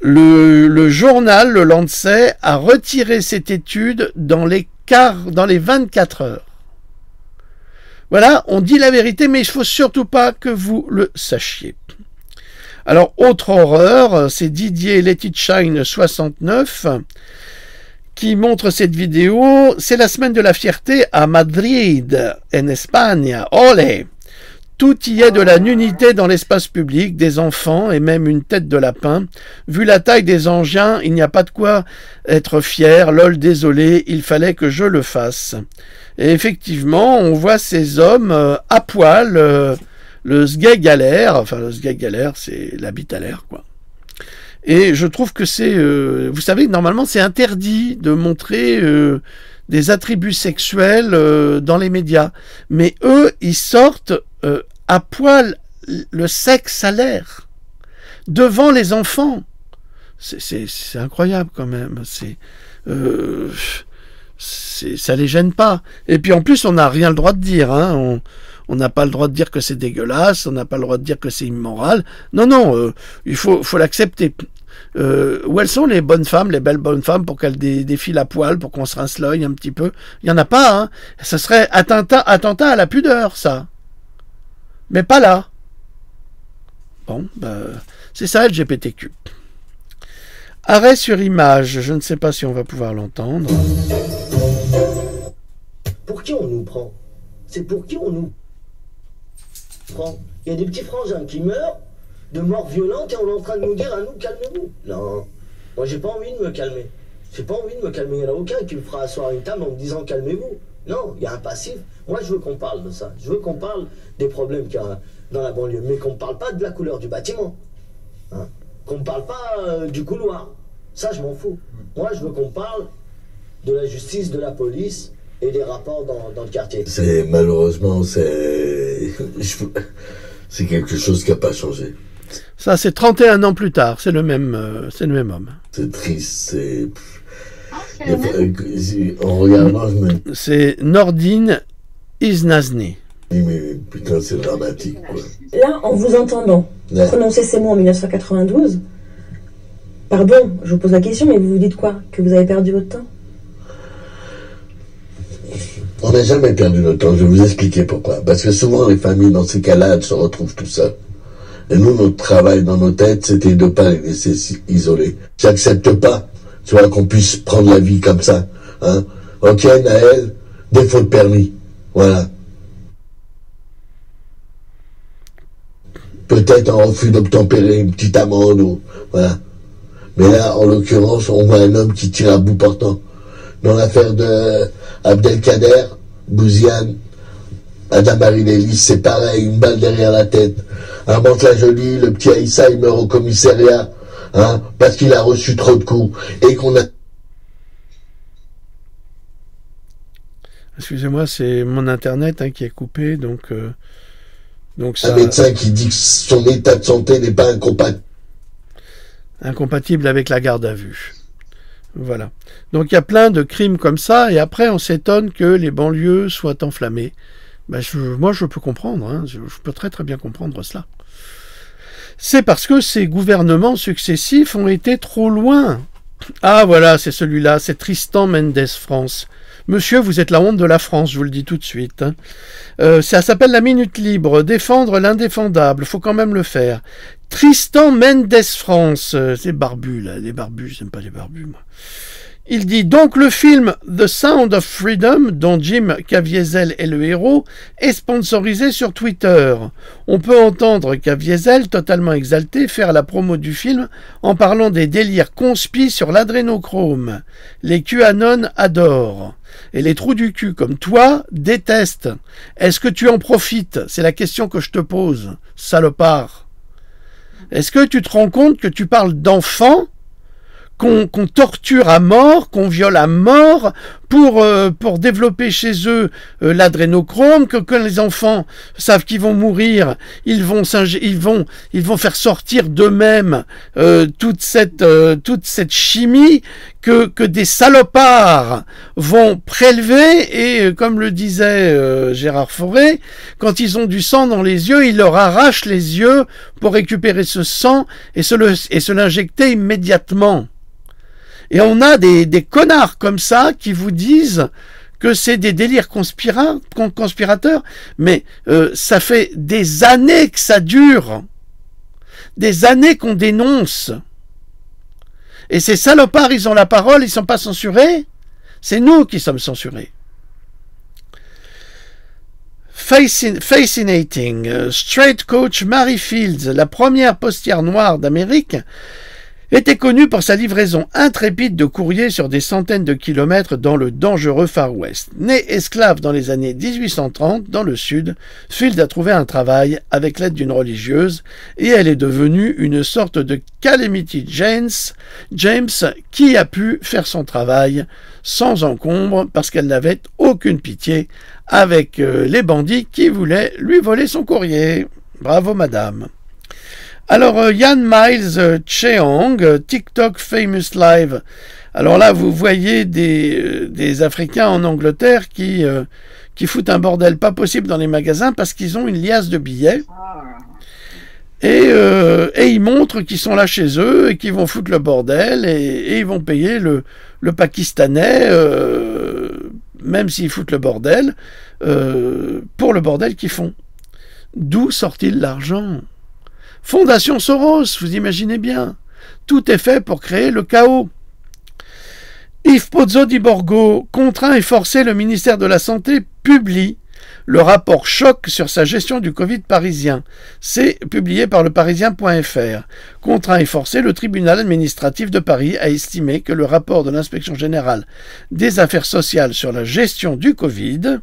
Le journal, le Lancet, a retiré cette étude dans les 24 heures. Voilà, on dit la vérité, mais il ne faut surtout pas que vous le sachiez. Alors, autre horreur, c'est Didier Letitshine 69 qui montre cette vidéo. C'est la semaine de la fierté à Madrid, en Espagne. Olé! Tout y est de la nudité dans l'espace public, des enfants et même une tête de lapin. Vu la taille des engins, il n'y a pas de quoi être fier. Lol, désolé, il fallait que je le fasse. Et effectivement, on voit ces hommes à poil, le sgeg à l'air. Enfin, le sgeg à l'air, c'est la bite à l'air, quoi. Et je trouve que c'est... vous savez, normalement, c'est interdit de montrer... des attributs sexuels dans les médias. Mais eux, ils sortent à poil le sexe à l'air, devant les enfants. C'est incroyable quand même. Ça les gêne pas. Et puis en plus, on n'a rien le droit de dire. Hein. On n'a pas le droit de dire que c'est dégueulasse, on n'a pas le droit de dire que c'est immoral. Non, non, il faut l'accepter. Où elles sont les bonnes femmes, les belles bonnes femmes, pour qu'elles défilent à poil, pour qu'on se rince l'œil un petit peu? Il n'y en a pas, hein. Ça serait attentat à la pudeur, ça. Mais pas là. Bon, c'est ça, LGBTQ. Arrêt sur image, je ne sais pas si on va pouvoir l'entendre. Pour qui on nous prend? C'est pour qui on nous prend? Il y a des petits frangins qui meurent de mort violente et on est en train de nous dire à nous, calmez-vous. Non, moi j'ai pas envie de me calmer. J'ai pas envie de me calmer. Il n'y en a aucun qui me fera asseoir une table en me disant calmez-vous. Non, il y a un passif. Moi je veux qu'on parle de ça. Je veux qu'on parle des problèmes qu'il y a dans la banlieue. Mais qu'on ne parle pas de la couleur du bâtiment. Hein? Qu'on ne parle pas du couloir. Ça je m'en fous. Moi je veux qu'on parle de la justice, de la police et des rapports dans le quartier. Malheureusement, c'est quelque chose qui n'a pas changé. Ça, c'est 31 ans plus tard, c'est le même homme. C'est triste, en regardant, c'est Nordine Iznazni. Oui, mais putain, c'est dramatique, quoi. Là, en vous entendant prononcer ces mots en 1992, pardon, je vous pose la question, mais vous vous dites quoi? Que vous avez perdu votre temps? On n'a jamais perdu notre temps, je vais vous expliquer pourquoi. Parce que souvent, les familles, dans ces cas-là, elles se retrouvent tout seules. Et nous, notre travail dans nos têtes, c'était de ne pas les laisser isolés. J'accepte pas, tu vois, qu'on puisse prendre la vie comme ça. Hein. Ok, Naël, défaut de permis. Voilà. Peut-être un refus d'obtempérer, une petite amende, ou voilà. Mais là, en l'occurrence, on voit un homme qui tire à bout portant. Dans l'affaire de Abdelkader, Bouziane, Adam Marinelli, c'est pareil, une balle derrière la tête. À Mantes-la-Jolie, le petit Aïssa, il meurt au commissariat, hein, parce qu'il a reçu trop de coups. Et qu'on a... Excusez-moi, c'est mon internet qui est coupé, donc ça... Un médecin qui dit que son état de santé n'est pas incompatible. incompatible avec la garde à vue. Voilà. Donc il y a plein de crimes comme ça, et après on s'étonne que les banlieues soient enflammées. Ben, moi je peux comprendre, hein, je peux très très bien comprendre cela. C'est parce que ces gouvernements successifs ont été trop loin. Ah voilà, c'est celui-là, c'est Tristan Mendes France. Monsieur, vous êtes la honte de la France, je vous le dis tout de suite. Hein. Ça s'appelle la Minute Libre, défendre l'indéfendable, faut quand même le faire. Tristan Mendes France, c'est barbu là, les barbus, j'aime pas les barbus moi. Il dit donc le film The Sound of Freedom, dont Jim Caviezel est le héros, est sponsorisé sur Twitter. On peut entendre Caviezel, totalement exalté, faire la promo du film en parlant des délires conspis sur l'adrénochrome. Les QAnon adorent. Et les trous du cul comme toi détestent. Est-ce que tu en profites? C'est la question que je te pose, salopard. Est-ce que tu te rends compte que tu parles d'enfants qu'on torture à mort, qu'on viole à mort pour développer chez eux l'adrénochrome, que les enfants savent qu'ils vont mourir, ils vont faire sortir d'eux-mêmes toute cette chimie que des salopards vont prélever, et comme le disait Gérard Fauré, quand ils ont du sang dans les yeux, ils leur arrachent les yeux pour récupérer ce sang et se l'injecter immédiatement. Et on a des connards comme ça qui vous disent que c'est des délires conspirateurs, mais ça fait des années que ça dure, des années qu'on dénonce. Et ces salopards, ils ont la parole, ils ne sont pas censurés. C'est nous qui sommes censurés. Fascinating. Straight coach Mary Fields, la première postière noire d'Amérique, était connue pour sa livraison intrépide de courriers sur des centaines de kilomètres dans le dangereux Far West. Née esclave dans les années 1830 dans le sud, Fields a trouvé un travail avec l'aide d'une religieuse et elle est devenue une sorte de Calamity James qui a pu faire son travail sans encombre parce qu'elle n'avait aucune pitié avec les bandits qui voulaient lui voler son courrier. Bravo madame. Alors, Yan Miles Cheong, TikTok Famous Live. Alors là, vous voyez des Africains en Angleterre qui foutent un bordel pas possible dans les magasins parce qu'ils ont une liasse de billets. Et ils montrent qu'ils sont là chez eux et qu'ils vont foutre le bordel et ils vont payer le Pakistanais, même s'ils foutent le bordel, pour le bordel qu'ils font. D'où sort-il l'argent ? Fondation Soros, vous imaginez bien. Tout est fait pour créer le chaos. Yves Pozzo di Borgo, contraint et forcé, le ministère de la Santé publie le rapport choc sur sa gestion du Covid parisien. C'est publié par le parisien.fr. Contraint et forcé, le tribunal administratif de Paris a estimé que le rapport de l'inspection générale des affaires sociales sur la gestion du Covid...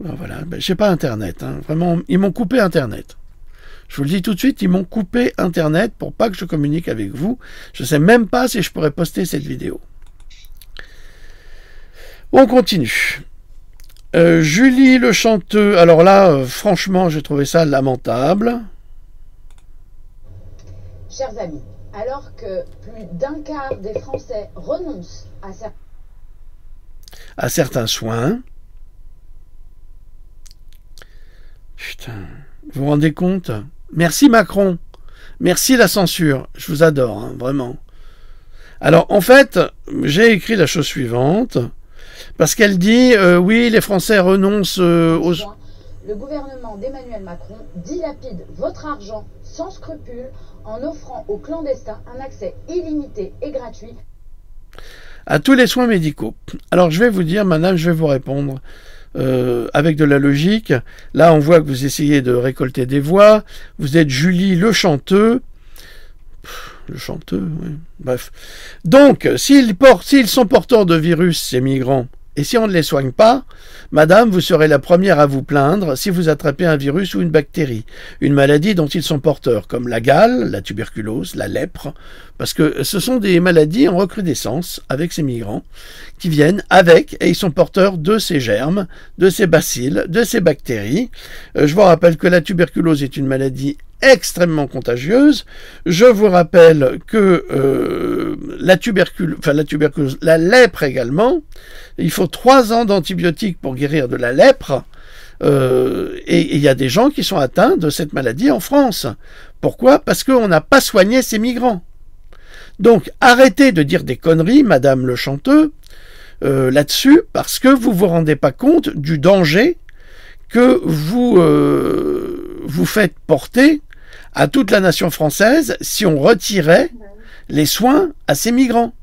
Ben voilà, j'ai pas Internet. Hein. Vraiment, ils m'ont coupé Internet. Je vous le dis tout de suite, ils m'ont coupé Internet pour pas que je communique avec vous. Je ne sais même pas si je pourrais poster cette vidéo. On continue. Julie le chanteux. Alors là, franchement, j'ai trouvé ça lamentable. Chers amis, alors que plus d'un quart des Français renoncent à certains soins... Putain, vous vous rendez compte ? Merci Macron, merci la censure, je vous adore, hein, vraiment. Alors en fait, j'ai écrit la chose suivante, parce qu'elle dit, oui, les Français renoncent aux... Le gouvernement d'Emmanuel Macron dilapide votre argent sans scrupule en offrant aux clandestins un accès illimité et gratuit à tous les soins médicaux. Alors je vais vous dire, madame, je vais vous répondre. Avec de la logique. Là, on voit que vous essayez de récolter des voix. Vous êtes Julie le chanteux. Le chanteux, oui. Bref. Donc, s'ils sont porteurs de virus, ces migrants, et si on ne les soigne pas, madame, vous serez la première à vous plaindre si vous attrapez un virus ou une bactérie, une maladie dont ils sont porteurs, comme la gale, la tuberculose, la lèpre, parce que ce sont des maladies en recrudescence avec ces migrants qui viennent avec, et ils sont porteurs de ces germes, de ces bacilles, de ces bactéries. Je vous rappelle que la tuberculose est une maladie extrêmement contagieuse. Je vous rappelle que la lèpre également, il faut 3 ans d'antibiotiques pour guérir de la lèpre, et il y a des gens qui sont atteints de cette maladie en France. Pourquoi? Parce qu'on n'a pas soigné ces migrants. Donc arrêtez de dire des conneries, Madame le Chanteux, là-dessus, parce que vous ne vous rendez pas compte du danger que vous faites porter à toute la nation française si on retirait les soins à ces migrants.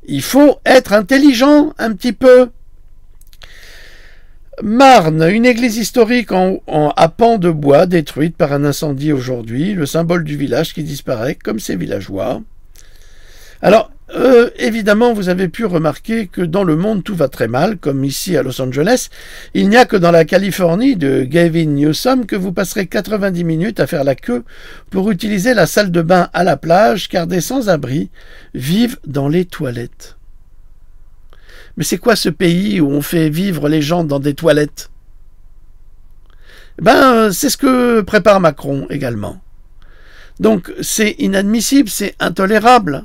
Il faut être intelligent un petit peu. Marne, une église historique à pans de bois détruite par un incendie aujourd'hui, le symbole du village qui disparaît comme ses villageois. Alors, évidemment, vous avez pu remarquer que dans le monde tout va très mal, comme ici à Los Angeles. Il n'y a que dans la Californie de Gavin Newsom que vous passerez 90 minutes à faire la queue pour utiliser la salle de bain à la plage, car des sans-abri vivent dans les toilettes. Mais c'est quoi ce pays où on fait vivre les gens dans des toilettes? Ben, c'est ce que prépare Macron également. Donc, c'est inadmissible, c'est intolérable.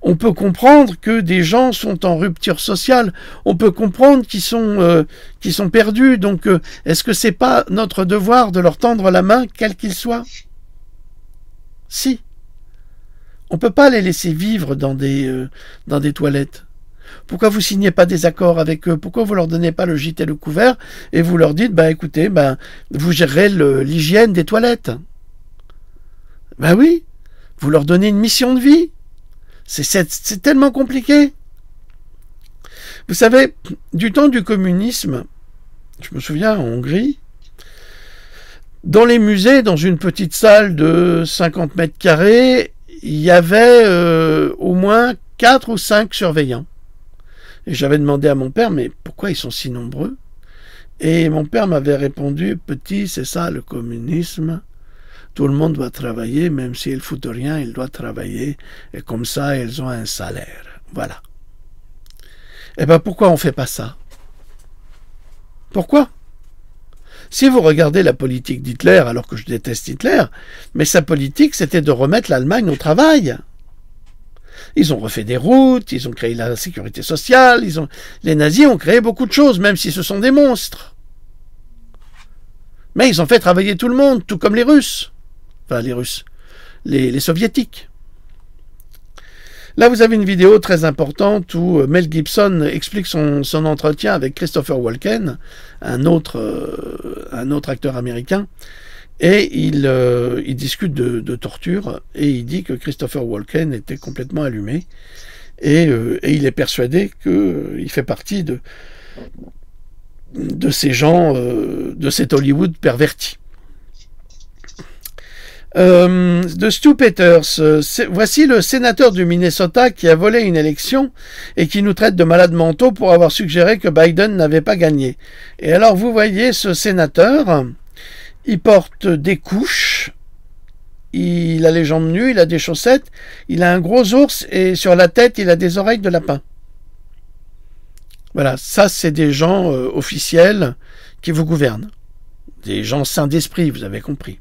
On peut comprendre que des gens sont en rupture sociale. On peut comprendre qu'ils sont perdus. Donc, est-ce que c'est pas notre devoir de leur tendre la main, quel qu'il soit? Si. On peut pas les laisser vivre dans des toilettes. Pourquoi vous signez pas des accords avec eux? Pourquoi vous leur donnez pas le gîte et le couvert et vous leur dites, bah écoutez, vous gérerez l'hygiène des toilettes? Ben oui, vous leur donnez une mission de vie. C'est tellement compliqué. Vous savez, du temps du communisme, je me souviens en Hongrie, dans les musées, dans une petite salle de 50 mètres carrés, il y avait au moins 4 ou 5 surveillants. Et j'avais demandé à mon père, mais pourquoi ils sont si nombreux? Et mon père m'avait répondu, petit, c'est ça le communisme. Tout le monde doit travailler, même s'ils ne foutent rien, ils doivent travailler. Et comme ça, ils ont un salaire. Voilà. Eh bien, pourquoi on ne fait pas ça? Pourquoi? Si vous regardez la politique d'Hitler, alors que je déteste Hitler, mais sa politique, c'était de remettre l'Allemagne au travail. Ils ont refait des routes, ils ont créé la sécurité sociale, les nazis ont créé beaucoup de choses, même si ce sont des monstres. Mais ils ont fait travailler tout le monde, tout comme les Russes. Enfin, les Russes, les Soviétiques. Là, vous avez une vidéo très importante où Mel Gibson explique son entretien avec Christopher Walken, un autre acteur américain, et il discute de torture, et il dit que Christopher Walken était complètement allumé, et il est persuadé qu'il fait partie de ces gens, de cet Hollywood perverti. De Stu Peters, voici le sénateur du Minnesota qui a volé une élection et qui nous traite de malades mentaux pour avoir suggéré que Biden n'avait pas gagné. Et alors vous voyez ce sénateur, il porte des couches, il a les jambes nues, il a des chaussettes, il a un gros ours et sur la tête il a des oreilles de lapin. Voilà, ça c'est des gens officiels qui vous gouvernent. Des gens sains d'esprit, vous avez compris.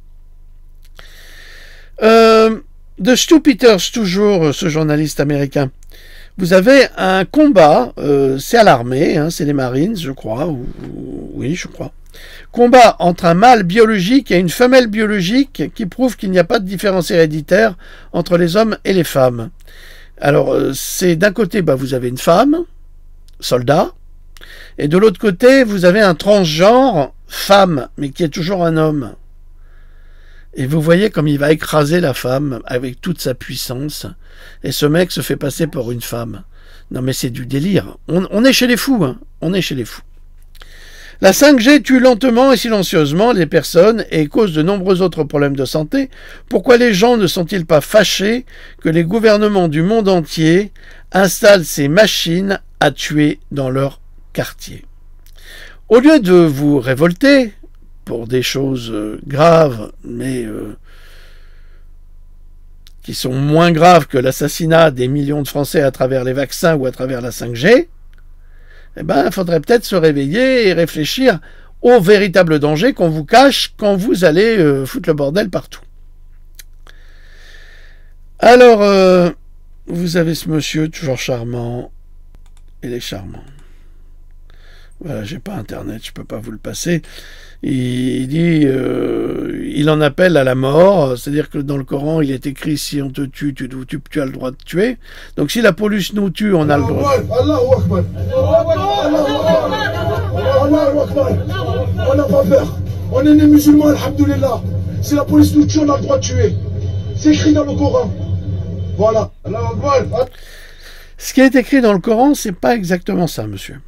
De Stu Peters, toujours ce journaliste américain. Vous avez un combat, c'est à l'armée, c'est les Marines, je crois, oui, je crois. Combat entre un mâle biologique et une femelle biologique qui prouve qu'il n'y a pas de différence héréditaire entre les hommes et les femmes. Alors, c'est d'un côté, vous avez une femme, soldat, et de l'autre côté, vous avez un transgenre, femme, mais qui est toujours un homme. Et vous voyez comme il va écraser la femme avec toute sa puissance. Et ce mec se fait passer pour une femme. Non mais c'est du délire. On est chez les fous, on est chez les fous. La 5G tue lentement et silencieusement les personnes et cause de nombreux autres problèmes de santé. Pourquoi les gens ne sont-ils pas fâchés que les gouvernements du monde entier installent ces machines à tuer dans leur quartier? Au lieu de vous révolter pour des choses graves, mais qui sont moins graves que l'assassinat des millions de Français à travers les vaccins ou à travers la 5G, eh ben, il faudrait peut-être se réveiller et réfléchir au véritable danger qu'on vous cache quand vous allez foutre le bordel partout. Alors, vous avez ce monsieur toujours charmant. Il est charmant. Voilà, j'ai pas internet, je peux pas vous le passer. Il dit, il en appelle à la mort, c'est-à-dire que dans le Coran, il est écrit si on te tue, tu as le droit de tuer. Donc si la police nous tue, on a le droit. On n'a pas peur. On est des musulmans, alhamdoulilah. Si la police nous tue, on a le droit de tuer. C'est écrit dans le Coran. Voilà. Ce qui est écrit dans le Coran, c'est pas exactement ça, monsieur.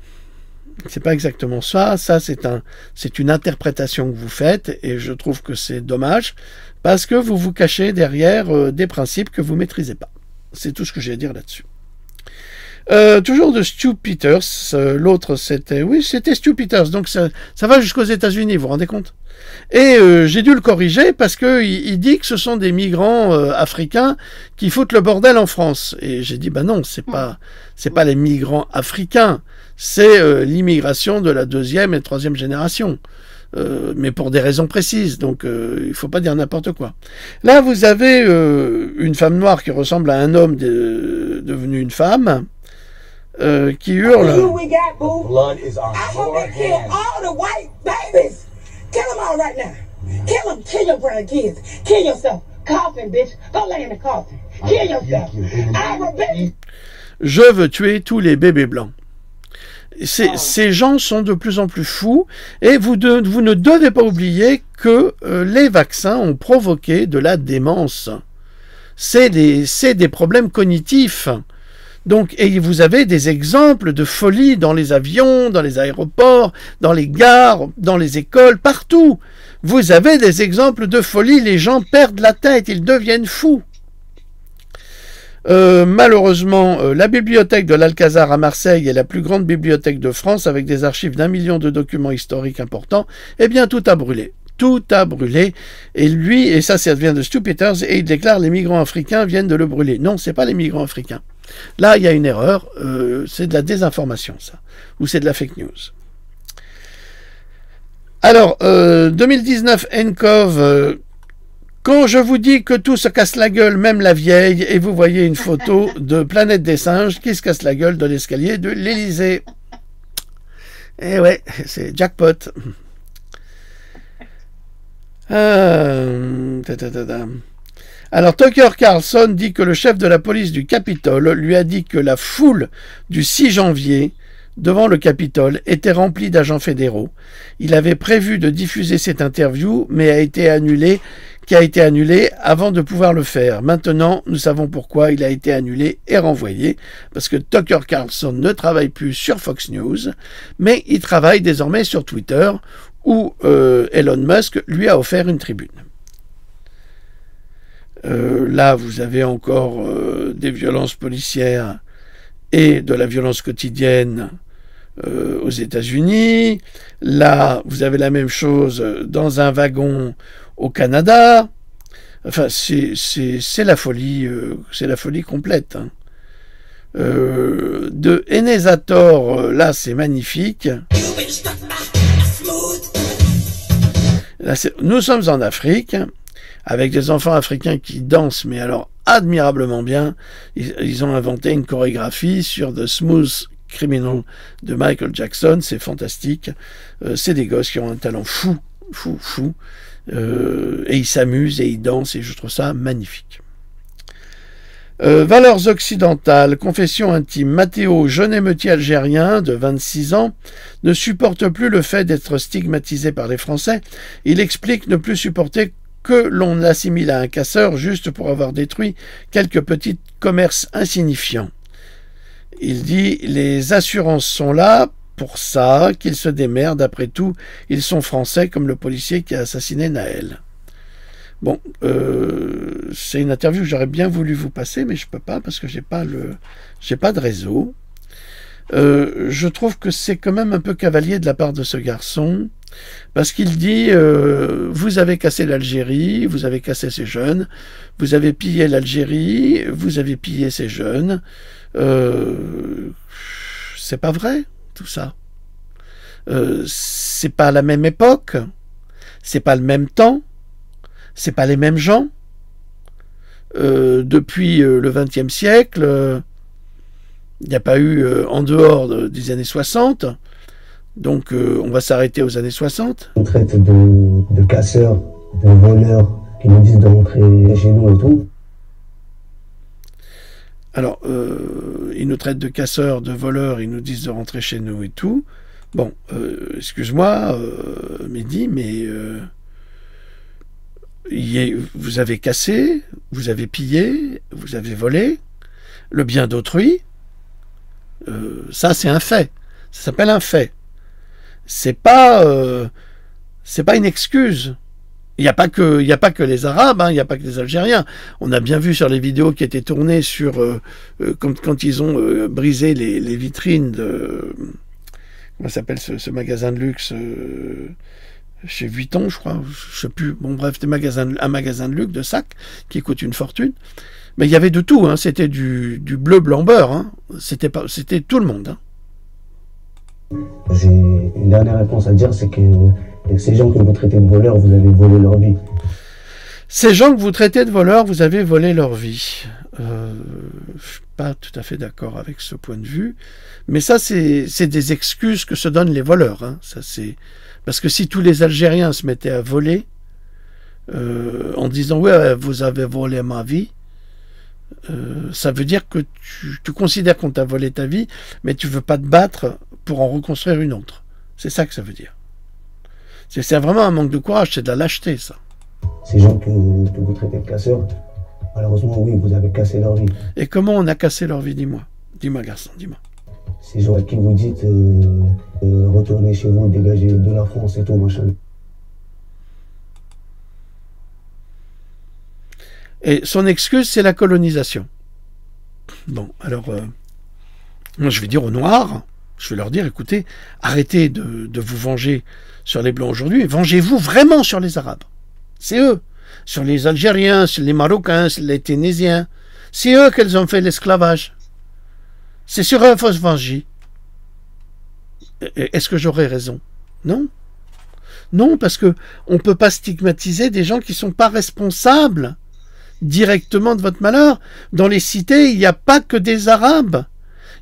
C'est pas exactement ça. Ça, c'est une interprétation que vous faites, et je trouve que c'est dommage, parce que vous vous cachez derrière des principes que vous maîtrisez pas. C'est tout ce que j'ai à dire là-dessus. Toujours de Stu Peters, l'autre c'était Stu Peters, donc ça va jusqu'aux États-Unis, vous vous rendez compte? Et j'ai dû le corriger parce que il dit que ce sont des migrants africains qui foutent le bordel en France. Et j'ai dit non, c'est pas les migrants africains, c'est l'immigration de la 2e et 3e génération. Mais pour des raisons précises, donc il faut pas dire n'importe quoi. Là, vous avez une femme noire qui ressemble à un homme devenu une femme. Qui hurle. Je veux tuer tous les bébés blancs. Ces gens sont de plus en plus fous, et vous ne devez pas oublier que les vaccins ont provoqué de la démence. C'est des problèmes cognitifs. Donc, et vous avez des exemples de folie dans les avions, dans les aéroports, dans les gares, dans les écoles, partout. Vous avez des exemples de folie, les gens perdent la tête, ils deviennent fous. Malheureusement, la bibliothèque de l'Alcazar à Marseille est la plus grande bibliothèque de France, avec des archives d'1 million de documents historiques importants. Eh bien, tout a brûlé. Tout a brûlé. Et lui, et ça vient de Stu Peters, et il déclare les migrants africains viennent de le brûler. Non, c'est pas les migrants africains. Là, il y a une erreur, c'est de la désinformation, ça, ou c'est de la fake news. Alors, 2019, NCOV, quand je vous dis que tout se casse la gueule, même la vieille, et vous voyez une photo de Planète des singes qui se casse la gueule de l'escalier de l'Élysée. Eh ouais, c'est jackpot. Alors, Tucker Carlson dit que le chef de la police du Capitole lui a dit que la foule du 6 janvier devant le Capitole était remplie d'agents fédéraux. Il avait prévu de diffuser cette interview, mais qui a été annulée avant de pouvoir le faire. Maintenant, nous savons pourquoi il a été annulé et renvoyé, parce que Tucker Carlson ne travaille plus sur Fox News, mais il travaille désormais sur Twitter, où Elon Musk lui a offert une tribune. Là, vous avez encore des violences policières et de la violence quotidienne aux États-Unis. Là, vous avez la même chose dans un wagon au Canada. Enfin, c'est la folie complète. Hein. De Enesator, là, c'est magnifique. Là, nous sommes en Afrique, avec des enfants africains qui dansent, mais alors admirablement bien. Ils ont inventé une chorégraphie sur The Smooth Criminal de Michael Jackson, c'est fantastique. C'est des gosses qui ont un talent fou, et ils s'amusent et ils dansent, et je trouve ça magnifique. Valeurs occidentales, confession intime. Matteo, jeune émeutier algérien de 26 ans, ne supporte plus le fait d'être stigmatisé par les Français. Il explique ne plus supporter que l'on l'assimile à un casseur juste pour avoir détruit quelques petits commerces insignifiants. Il dit « Les assurances sont là pour ça, qu'ils se démerdent, après tout, ils sont français comme le policier qui a assassiné Naël. » Bon, c'est une interview que j'aurais bien voulu vous passer, mais je peux pas parce que j'ai pas de réseau. Je trouve que c'est quand même un peu cavalier de la part de ce garçon, parce qu'il dit vous avez cassé l'Algérie, vous avez cassé ces jeunes, vous avez pillé l'Algérie, vous avez pillé ces jeunes. C'est pas vrai tout ça. c'est pas la même époque, c'est pas le même temps, c'est pas les mêmes gens. Depuis le XXe siècle, il n'y a pas eu en dehors des années 60, donc on va s'arrêter aux années 60. On traite de casseurs, de voleurs qui nous disent de rentrer chez nous et tout. Alors, ils nous traitent de casseurs, de voleurs, ils nous disent de rentrer chez nous et tout. Bon, excuse-moi, Mehdi, mais vous avez cassé, vous avez pillé, vous avez volé le bien d'autrui. Ça, c'est un fait. Ça s'appelle un fait. C'est pas une excuse. Il n'y a pas que les Arabes, il n'y a pas que les Algériens. On a bien vu sur les vidéos qui étaient tournées sur quand ils ont brisé les vitrines de comment s'appelle ce magasin de luxe chez Vuitton, je crois, je sais plus. Bon bref, c'était un magasin de luxe de sac qui coûte une fortune. Mais il y avait de tout, c'était du bleu blanc beurre, c'était tout le monde. J'ai une dernière réponse à dire, c'est que ces gens que vous traitez de voleurs, vous avez volé leur vie. Ces gens que vous traitez de voleurs, vous avez volé leur vie. Je ne suis pas tout à fait d'accord avec ce point de vue. Mais ça, c'est des excuses que se donnent les voleurs. Ça, parce que si tous les Algériens se mettaient à voler, en disant « Ouais, vous avez volé ma vie », ça veut dire que tu considères qu'on t'a volé ta vie, mais tu ne veux pas te battre pour en reconstruire une autre. C'est ça que ça veut dire. C'est vraiment un manque de courage, c'est de la lâcheté, ça. Ces gens que vous traitez de casseurs, malheureusement, oui, vous avez cassé leur vie. Et comment on a cassé leur vie, dis-moi. Dis-moi, garçon, dis-moi. Ces gens à qui vous dites retournez chez vous, dégagez de la France et tout, machin. Et son excuse, c'est la colonisation. Bon, alors, moi je vais dire aux Noirs, je vais leur dire, écoutez, arrêtez de vous venger sur les Blancs aujourd'hui, vengez-vous vraiment sur les Arabes. C'est eux, sur les Algériens, sur les Marocains, sur les Tunisiens. C'est eux qu'ils ont fait l'esclavage. C'est sur eux qu'il faut se venger. Est-ce que j'aurais raison? Non. Non, parce que on ne peut pas stigmatiser des gens qui ne sont pas responsables directement de votre malheur. Dans les cités, il n'y a pas que des Arabes.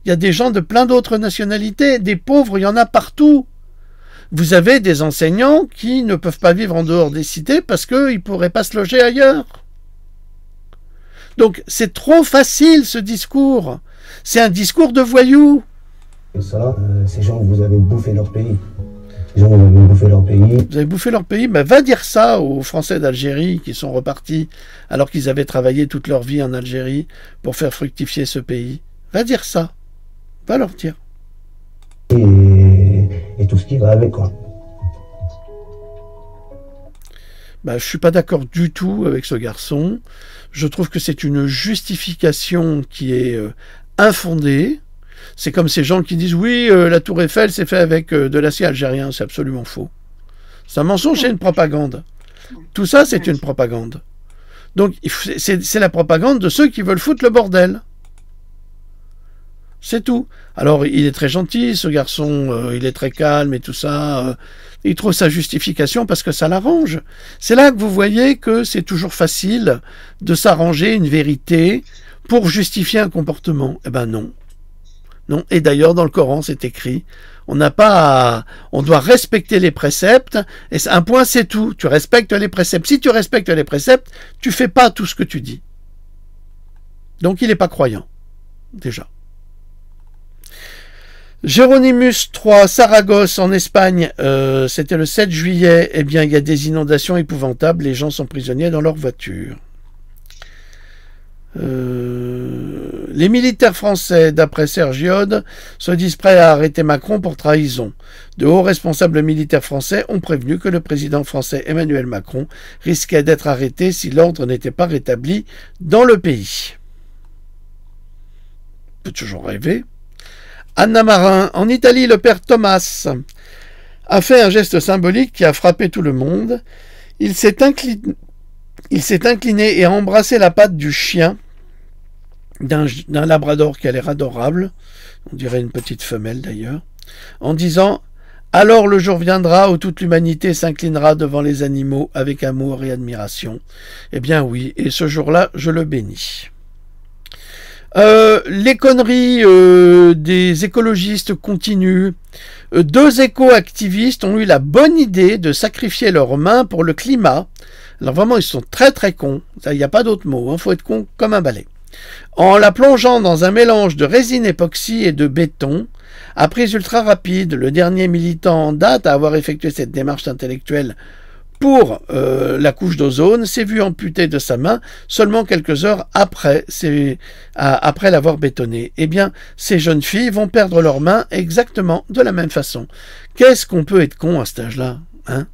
Il y a des gens de plein d'autres nationalités. Des pauvres, il y en a partout. Vous avez des enseignants qui ne peuvent pas vivre en dehors des cités parce qu'ils ne pourraient pas se loger ailleurs. Donc, c'est trop facile, ce discours. C'est un discours de voyous. Et ça, ces gens, vous avez bouffé leur pays. Ces gens, vous avez bouffé leur pays. Vous avez bouffé leur pays? Ben, va dire ça aux Français d'Algérie qui sont repartis alors qu'ils avaient travaillé toute leur vie en Algérie pour faire fructifier ce pays. Va dire ça. Va leur dire. Et tout ce qui va avec, quoi. Ben, je ne suis pas d'accord du tout avec ce garçon. Je trouve que c'est une justification qui est infondée. C'est comme ces gens qui disent « Oui, la tour Eiffel, c'est fait avec de l'acier algérien. » C'est absolument faux. C'est un mensonge, c'est une propagande. Tout ça, c'est une propagande. Donc, c'est la propagande de ceux qui veulent foutre le bordel. C'est tout. Alors, il est très gentil, ce garçon, il est très calme et tout ça. Il trouve sa justification parce que ça l'arrange. C'est là que vous voyez que c'est toujours facile de s'arranger une vérité pour justifier un comportement. Eh ben non. Non. Et d'ailleurs, dans le Coran, c'est écrit, on doit respecter les préceptes, et un point, c'est tout. Tu respectes les préceptes. Si tu respectes les préceptes, tu fais pas tout ce que tu dis. Donc, il n'est pas croyant, déjà. Géronimus 3, Saragosse, en Espagne, c'était le 7 juillet. Eh bien, il y a des inondations épouvantables. Les gens sont prisonniers dans leur voiture. Les militaires français, d'après Serge Yod, se disent prêts à arrêter Macron pour trahison. De hauts responsables militaires français ont prévenu que le président français Emmanuel Macron risquait d'être arrêté si l'ordre n'était pas rétabli dans le pays. On peut toujours rêver. Anna Marin, en Italie, le père Thomas a fait un geste symbolique qui a frappé tout le monde. Il s'est incliné et a embrassé la patte du chien d'un labrador qui a l'air adorable, on dirait une petite femelle d'ailleurs, en disant Alors le jour viendra où toute l'humanité s'inclinera devant les animaux avec amour et admiration. Eh bien oui, et ce jour-là, je le bénis. Les conneries des écologistes continuent. 2 éco-activistes ont eu la bonne idée de sacrifier leurs mains pour le climat. Alors vraiment, ils sont très très cons. Il n'y a pas d'autre mot, hein. Faut être con comme un balai. En la plongeant dans un mélange de résine époxy et de béton, à prise ultra rapide, le dernier militant en date à avoir effectué cette démarche intellectuelle pour la couche d'ozone s'est vu amputé de sa main seulement quelques heures après l'avoir bétonné. Eh bien, ces jeunes filles vont perdre leurs mains exactement de la même façon. Qu'est-ce qu'on peut être con à cet âge-là, hein?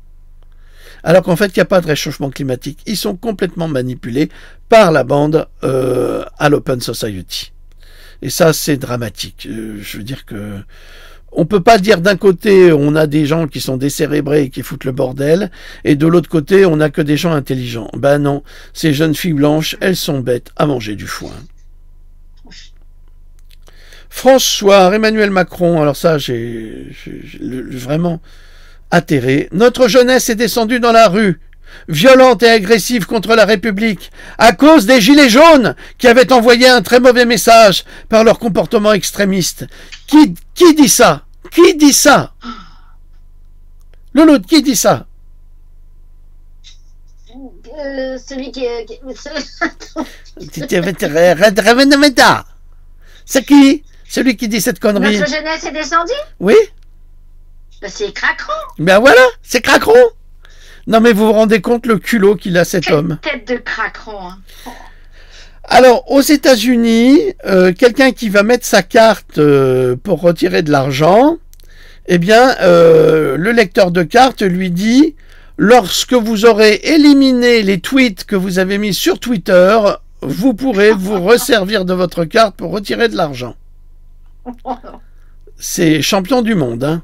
Alors qu'en fait, il n'y a pas de réchauffement climatique. Ils sont complètement manipulés par la bande à l'Open Society. Et ça, c'est dramatique. Je veux dire que on peut pas dire d'un côté, on a des gens qui sont décérébrés et qui foutent le bordel, et de l'autre côté, on n'a que des gens intelligents. Ben non, ces jeunes filles blanches, elles sont bêtes à manger du foin. François, Emmanuel Macron, alors ça, j'ai vraiment atterré. Notre jeunesse est descendue dans la rue, violente et agressive contre la République, à cause des gilets jaunes qui avaient envoyé un très mauvais message par leur comportement extrémiste. Qui dit ça? Qui dit ça? Louloute, qui dit ça? Celui qui... C'est qui? Celui qui dit cette connerie? Notre jeunesse est descendue? Oui? C'est Cracron. Ben voilà, c'est Cracron. Non mais vous vous rendez compte le culot qu'il a cet homme. Tête de Cracron. Hein. Oh. Alors aux États-Unis, quelqu'un qui va mettre sa carte pour retirer de l'argent, eh bien le lecteur de carte lui dit: lorsque vous aurez éliminé les tweets que vous avez mis sur Twitter, vous pourrez vous resservir de votre carte pour retirer de l'argent. C'est champion du monde, hein.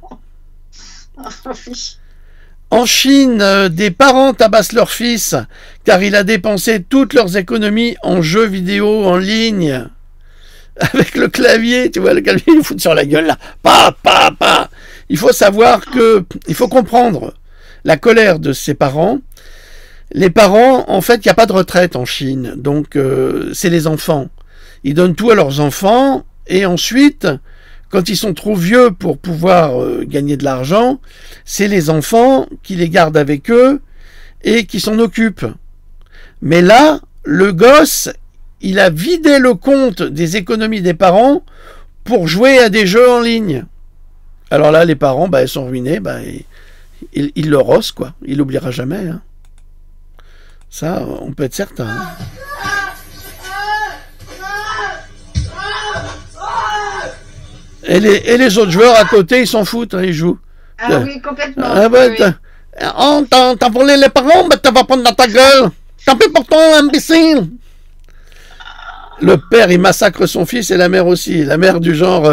En Chine, des parents tabassent leur fils car il a dépensé toutes leurs économies en jeux vidéo en ligne. Avec le clavier, tu vois, le clavier, il fout sur la gueule là. Pa. Il faut savoir que, il faut comprendre la colère de ses parents. Les parents, en fait, il n'y a pas de retraite en Chine. Donc, c'est les enfants. Ils donnent tout à leurs enfants et ensuite, quand ils sont trop vieux pour pouvoir gagner de l'argent, c'est les enfants qui les gardent avec eux et qui s'en occupent. Mais là, le gosse, il a vidé le compte des économies des parents pour jouer à des jeux en ligne. Alors là, les parents, bah, ils sont ruinés, bah, ils le rossent, quoi. Il l'oubliera jamais. Hein. Ça, on peut être certain. Hein. Et les autres joueurs à côté, ils s'en foutent, hein, ils jouent. Ah oui, complètement. Ah bah, oui. Oh, t'as volé les parents, bah, tu vas prendre dans ta gueule. Tant pis pour toi, imbécile. Le père, il massacre son fils et la mère aussi. La mère du genre,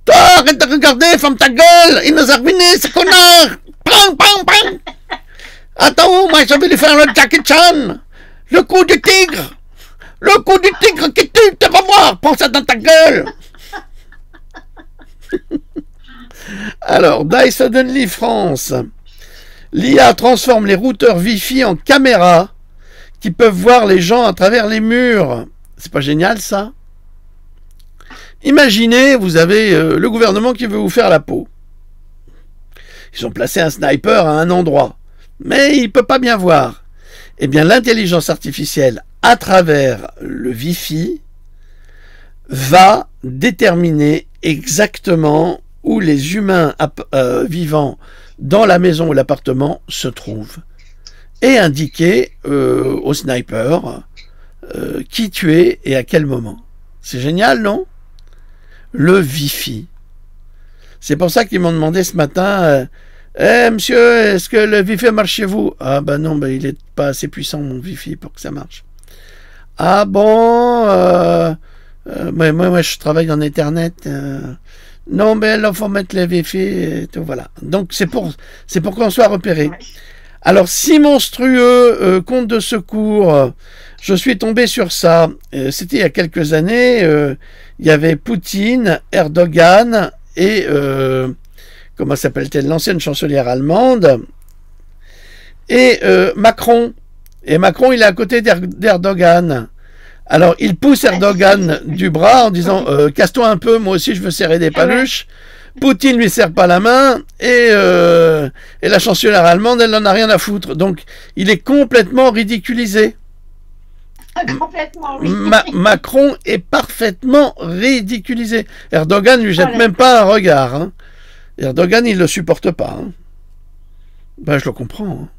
arrête de regarder, ferme ta gueule, il nous a ruinés, ce connard. Pam. Attends, moi, je vais lui faire le Jackie Chan. Le coup du tigre. Le coup du tigre qui tue, tu vas voir, prends ça dans ta gueule. Alors, Die Suddenly France. L'IA transforme les routeurs Wi-Fi en caméras qui peuvent voir les gens à travers les murs. C'est pas génial, ça? Imaginez, vous avez le gouvernement qui veut vous faire la peau. Ils ont placé un sniper à un endroit, mais il ne peut pas bien voir. Eh bien, l'intelligence artificielle, à travers le Wi-Fi, va déterminer exactement où les humains vivant dans la maison ou l'appartement se trouvent et indiquer au sniper qui tu es et à quel moment. C'est génial, non? Le Wi-Fi. C'est pour ça qu'ils m'ont demandé ce matin monsieur, est-ce que le Wi-Fi marche chez vous? Ah ben non, ben il n'est pas assez puissant mon Wi-Fi pour que ça marche. Ah bon moi je travaille en Ethernet. Non, mais là, il faut mettre les Wi-Fi et tout, voilà. Donc, c'est pour qu'on soit repéré. Alors, si monstrueux, compte de secours, je suis tombé sur ça. C'était il y a quelques années. Il y avait Poutine, Erdogan et comment s'appelle-t-elle, l'ancienne chancelière allemande, et Macron. Et Macron, il est à côté d'Erdogan. Alors, il pousse Erdogan du bras en disant « Casse-toi un peu, moi aussi je veux serrer des paluches ». Poutine lui serre pas la main et la chancelière allemande, elle n'en a rien à foutre. Donc, il est complètement ridiculisé. Complètement, oui. Macron est parfaitement ridiculisé. Erdogan lui jette même pas un regard. Hein. Erdogan, il le supporte pas. Hein. Ben, je le comprends.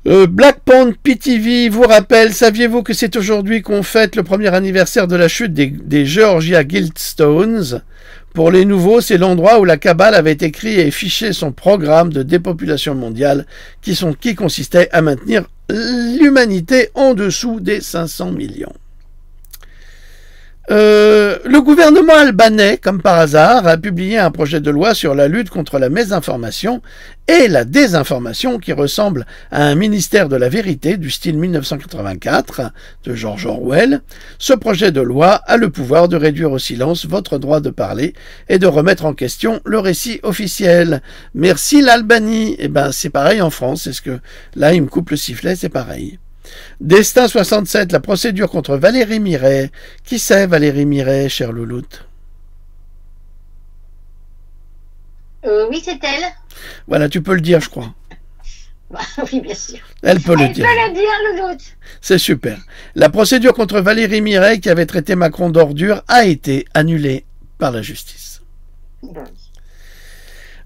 Hein. Black Pond PTV vous rappelle, saviez-vous que c'est aujourd'hui qu'on fête le premier anniversaire de la chute des Georgia Guildstones? Pour les nouveaux, c'est l'endroit où la Kabbale avait écrit et fiché son programme de dépopulation mondiale qui consistait à maintenir l'humanité en dessous des 500 millions. Le gouvernement albanais, comme par hasard, a publié un projet de loi sur la lutte contre la mésinformation et la désinformation qui ressemble à un ministère de la vérité du style 1984 de George Orwell. Ce projet de loi a le pouvoir de réduire au silence votre droit de parler et de remettre en question le récit officiel. Merci l'Albanie. Eh ben, c'est pareil en France. Est-ce que là, il me coupe le sifflet, c'est pareil. Destin 67, la procédure contre Valérie Miret. Qui c'est Valérie Miret, cher Louloute? Oui, c'est elle. Voilà, tu peux le dire, je crois. Bah, oui, bien sûr. Elle peut le dire. Elle peut le dire, Louloute. C'est super. La procédure contre Valérie Miret, qui avait traité Macron d'ordure, a été annulée par la justice. Bon.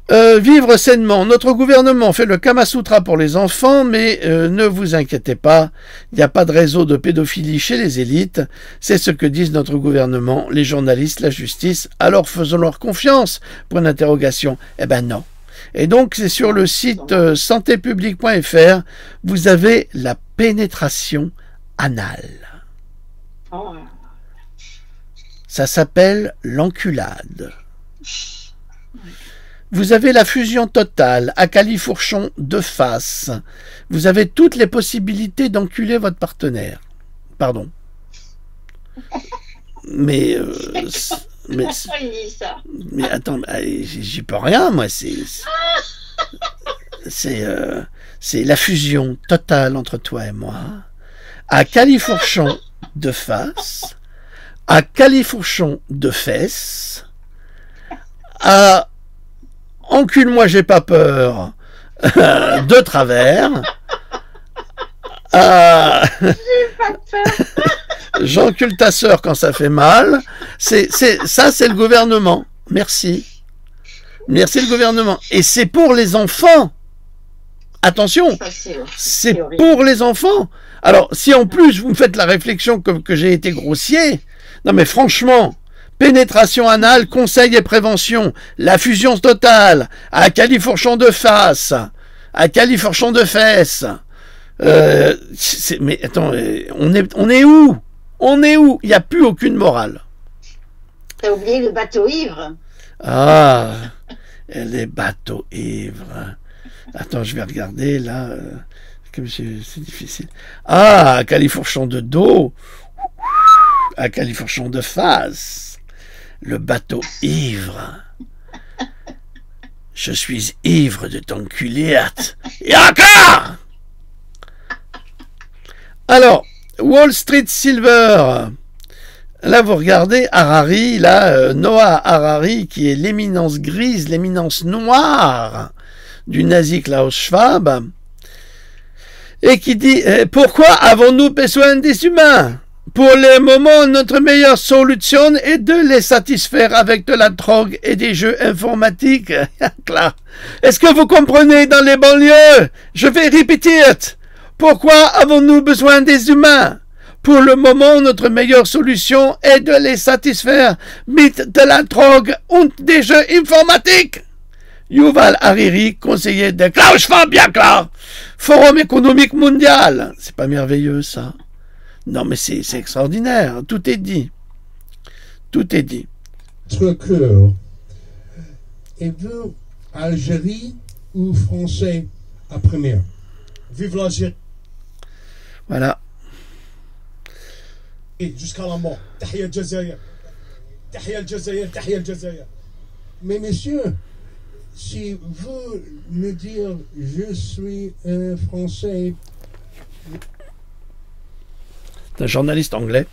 Vivre sainement. Notre gouvernement fait le Kama Sutra pour les enfants, mais ne vous inquiétez pas, il n'y a pas de réseau de pédophilie chez les élites. C'est ce que disent notre gouvernement, les journalistes, la justice. Alors faisons-leur confiance? Point d'interrogation. Eh ben non. Et donc c'est sur le site santépublique.fr, vous avez la pénétration anale. Ça s'appelle l'enculade. Vous avez la fusion totale, à califourchon de face. Vous avez toutes les possibilités d'enculer votre partenaire. Pardon. Mais attends, j'y peux rien, moi. C'est la fusion totale entre toi et moi. À califourchon de face, à califourchon de fesses, à encule-moi, j'ai pas peur, de travers. J'ai pas peur. J'encule ta sœur quand ça fait mal. Ça, c'est le gouvernement. Merci. Merci le gouvernement. Et c'est pour les enfants. Attention, c'est pour les enfants. Alors, si en plus vous me faites la réflexion que j'ai été grossier, non mais franchement, pénétration anale, conseil et prévention, la fusion totale, à califourchon de face, à califourchon de fesses. Mais attends, on est où? On est où? Il n'y a plus aucune morale. T'as oublié le bateau ivre. Ah, les bateaux ivres. Attends, je vais regarder là. C'est difficile. Ah, à califourchon de dos, à califourchon de face. Le bateau ivre. Je suis ivre de t'enculer. Et encore! Alors, Wall Street Silver. Là, vous regardez Harari, là, Noah Harari, qui est l'éminence grise, l'éminence noire du nazi Klaus Schwab, et qui dit « Pourquoi avons-nous besoin des humains ? Pour le moment, notre meilleure solution est de les satisfaire avec de la drogue et des jeux informatiques. » Est-ce que vous comprenez dans les banlieues? Je vais répéter. Pourquoi avons-nous besoin des humains? Pour le moment, notre meilleure solution est de les satisfaire mit de la drogue et des jeux informatiques. Yuval Hariri, conseiller de Klaus Schwab, bien clair. Forum économique mondial. C'est pas merveilleux, ça? Non, mais c'est extraordinaire. Tout est dit. Tout est dit. Votre cœur. Et vous, Algérie ou Français à première? Vive l'Algérie. Voilà. Jusqu'à la mort. Tahia al-Jazair. Tahia al-Jazair. Tahia al-Jazair. Mais monsieur, si vous me dire je suis un Français. C'est un journaliste anglais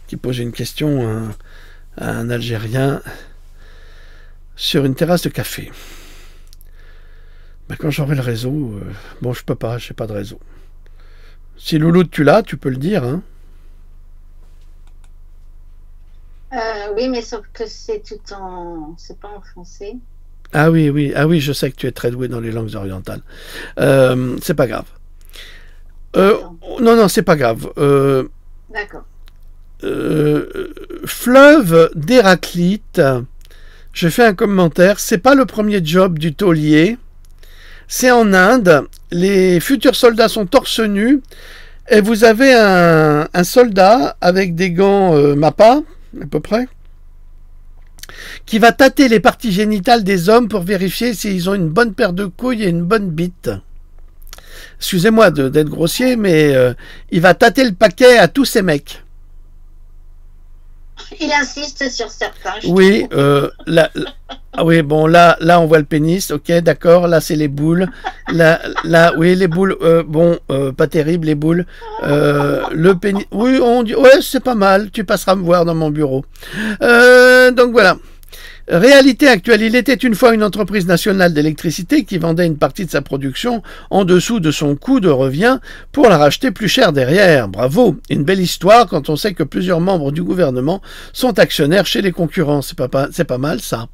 qui pose une question à un Algérien sur une terrasse de café. Ben, quand j'aurai le réseau, bon, je peux pas, j'ai pas de réseau. Si Louloute tu l'as, tu peux le dire, hein. Oui, mais sauf que c'est c'est pas en français. Ah oui, oui, ah oui, je sais que tu es très doué dans les langues orientales. C'est pas grave. Non, c'est pas grave. D'accord. Fleuve d'Héraclite. Je fais un commentaire. C'est pas le premier job du taulier. C'est en Inde. Les futurs soldats sont torse nus. Et vous avez un soldat avec des gants Mappa, à peu près, qui va tâter les parties génitales des hommes pour vérifier s'ils ont une bonne paire de couilles et une bonne bite. Excusez-moi d'être grossier, mais il va tâter le paquet à tous ces mecs. Il insiste sur certains. Oui, ah oui, bon, là, on voit le pénis, ok, d'accord, là, c'est les boules. Là, oui, les boules, bon, pas terrible, les boules. Le pénis, oui, on dit, ouais, c'est pas mal, tu passeras me voir dans mon bureau. Donc voilà. Réalité actuelle, il était une fois une entreprise nationale d'électricité qui vendait une partie de sa production en dessous de son coût de revient pour la racheter plus cher derrière. Bravo, une belle histoire quand on sait que plusieurs membres du gouvernement sont actionnaires chez les concurrents. C'est pas mal ça.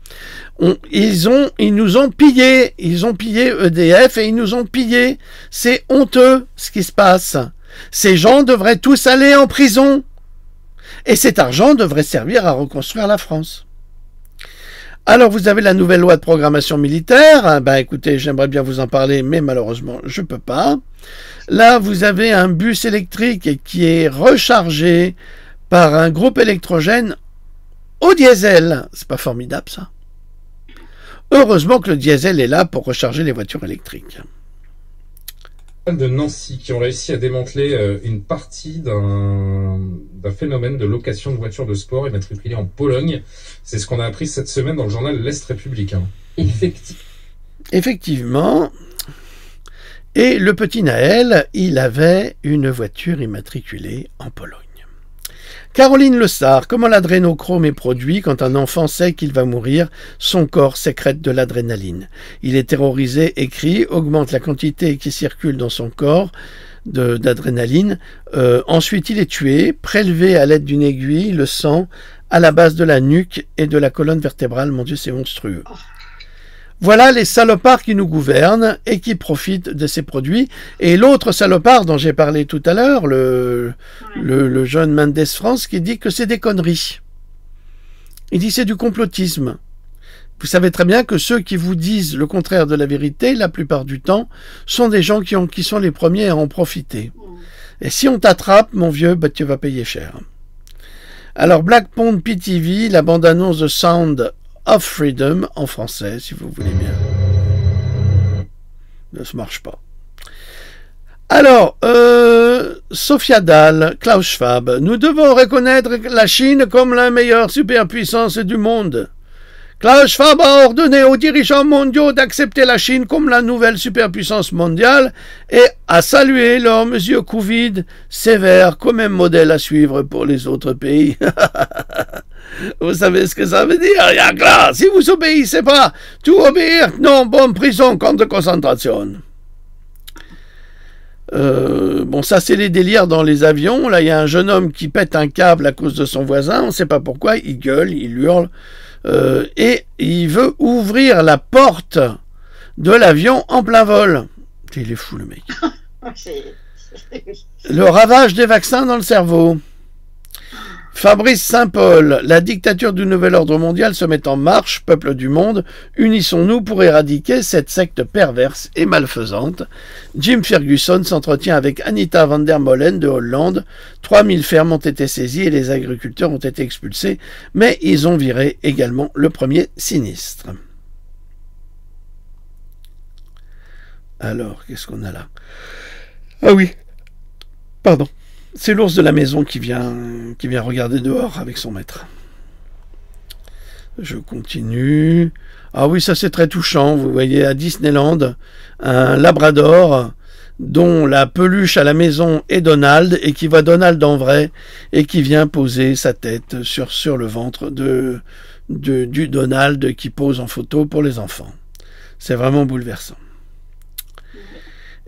Ils nous ont pillé, ils ont pillé EDF et ils nous ont pillé. C'est honteux ce qui se passe. Ces gens devraient tous aller en prison. Et cet argent devrait servir à reconstruire la France. Alors, vous avez la nouvelle loi de programmation militaire. Ben, écoutez, j'aimerais bien vous en parler, mais malheureusement, je ne peux pas. Là, vous avez un bus électrique qui est rechargé par un groupe électrogène au diesel. C'est pas formidable, ça? Heureusement que le diesel est là pour recharger les voitures électriques. De Nancy qui ont réussi à démanteler une partie d'un phénomène de location de voitures de sport immatriculées en Pologne. C'est ce qu'on a appris cette semaine dans le journal L'Est républicain. Effectivement. Et le petit Naël, il avait une voiture immatriculée en Pologne. Caroline Le Sar, comment l'adrénochrome est produit quand un enfant sait qu'il va mourir, son corps sécrète de l'adrénaline. Il est terrorisé, écrit, augmente la quantité qui circule dans son corps d'adrénaline. Ensuite, il est tué, prélevé à l'aide d'une aiguille, le sang à la base de la nuque et de la colonne vertébrale. Mon Dieu, c'est monstrueux. Voilà les salopards qui nous gouvernent et qui profitent de ces produits. Et l'autre salopard dont j'ai parlé tout à l'heure, le jeune Mendes France, qui dit que c'est des conneries. Il dit c'est du complotisme. Vous savez très bien que ceux qui vous disent le contraire de la vérité, la plupart du temps, sont des gens qui sont les premiers à en profiter. Et si on t'attrape, mon vieux, bah, tu vas payer cher. Alors, Black Pond PTV, la bande-annonce de Sound of Freedom, en français, si vous voulez bien. Ça ne marche pas. Alors, Sophia Dahl, Klaus Schwab, nous devons reconnaître la Chine comme la meilleure superpuissance du monde. Klaus Schwab a ordonné aux dirigeants mondiaux d'accepter la Chine comme la nouvelle superpuissance mondiale et a salué leurs mesures Covid sévères comme un modèle à suivre pour les autres pays. Vous savez ce que ça veut dire, rien que là, si vous obéissez pas, tout obéir, non, bonne prison, camp de concentration. Bon, ça c'est les délires dans les avions. Là, il y a un jeune homme qui pète un câble à cause de son voisin, on ne sait pas pourquoi, il gueule, il hurle, et il veut ouvrir la porte de l'avion en plein vol. Il est fou, le mec. Le ravage des vaccins dans le cerveau. Fabrice Saint-Paul, la dictature du nouvel ordre mondial se met en marche, peuple du monde, unissons-nous pour éradiquer cette secte perverse et malfaisante. Jim Ferguson s'entretient avec Anita van der Molen de Hollande. 3000 fermes ont été saisies et les agriculteurs ont été expulsés, mais ils ont viré également le premier sinistre. Alors, qu'est-ce qu'on a là? Ah oui, pardon. C'est l'ours de la maison qui vient regarder dehors avec son maître. Je continue. Ah oui, ça c'est très touchant. Vous voyez à Disneyland, un labrador dont la peluche à la maison est Donald et qui voit Donald en vrai et qui vient poser sa tête sur le ventre du Donald qui pose en photo pour les enfants. C'est vraiment bouleversant.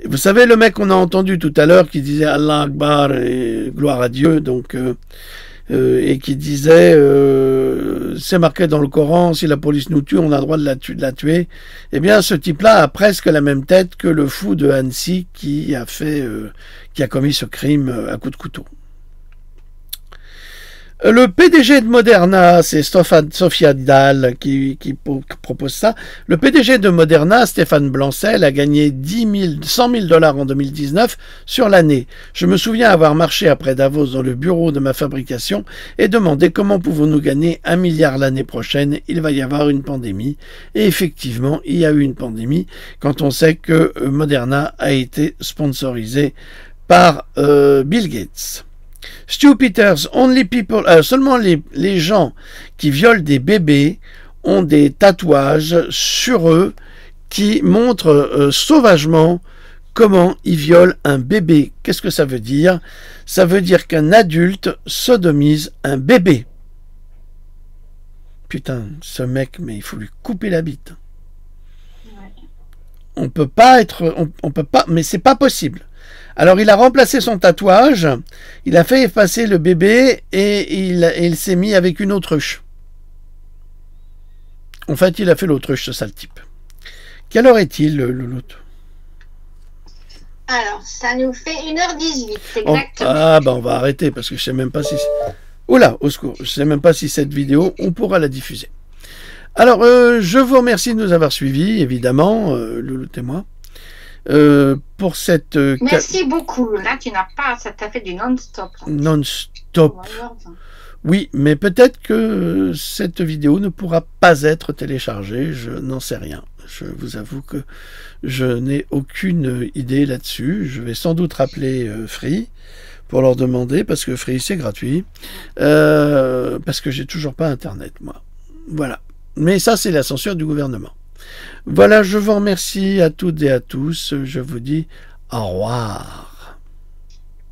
Vous savez, le mec qu'on a entendu tout à l'heure qui disait Allah Akbar et gloire à Dieu, donc, et qui disait c'est marqué dans le Coran, si la police nous tue, on a le droit de la tuer. Eh bien, ce type-là a presque la même tête que le fou de Annecy qui a commis ce crime à coups de couteau. Le PDG de Moderna, c'est Sophia Dahl qui propose ça. Le PDG de Moderna, Stéphane Blancel, a gagné 100 000 $ en 2019 sur l'année. Je me souviens avoir marché après Davos dans le bureau de ma fabrication et demandé comment pouvons-nous gagner 1 milliard l'année prochaine. Il va y avoir une pandémie. Et effectivement, il y a eu une pandémie quand on sait que Moderna a été sponsorisé par Bill Gates. Stu Peters, seulement les gens qui violent des bébés ont des tatouages sur eux qui montrent sauvagement comment ils violent un bébé. Qu'est-ce que ça veut dire? Ça veut dire qu'un adulte sodomise un bébé. Putain, ce mec, mais il faut lui couper la bite. On peut pas, mais c'est pas possible. Alors il a remplacé son tatouage, il a fait effacer le bébé et il s'est mis avec une autruche. En fait, il a fait l'autruche, ce sale type. Quelle heure est-il, l'autre? Alors, ça nous fait 1h18, exactement. Ah, ben on va arrêter parce que je sais même pas si... Oula, au secours, je sais même pas si cette vidéo, on pourra la diffuser. Alors, je vous remercie de nous avoir suivis, évidemment, Louloute et moi. Pour cette... Merci beaucoup. Là, ça t'a fait du non-stop. Non-stop. Oui, mais peut-être que cette vidéo ne pourra pas être téléchargée. Je n'en sais rien. Je vous avoue que je n'ai aucune idée là-dessus. Je vais sans doute rappeler Free pour leur demander, parce que Free, c'est gratuit. Parce que j'ai toujours pas Internet, moi. Voilà. Mais ça, c'est la censure du gouvernement. Voilà, je vous remercie à toutes et à tous. Je vous dis au revoir.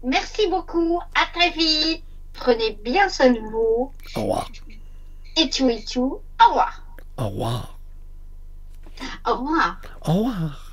Merci beaucoup. À très vite. Prenez bien soin de vous. Au revoir. Et tout. Au revoir. Au revoir. Au revoir. Au revoir.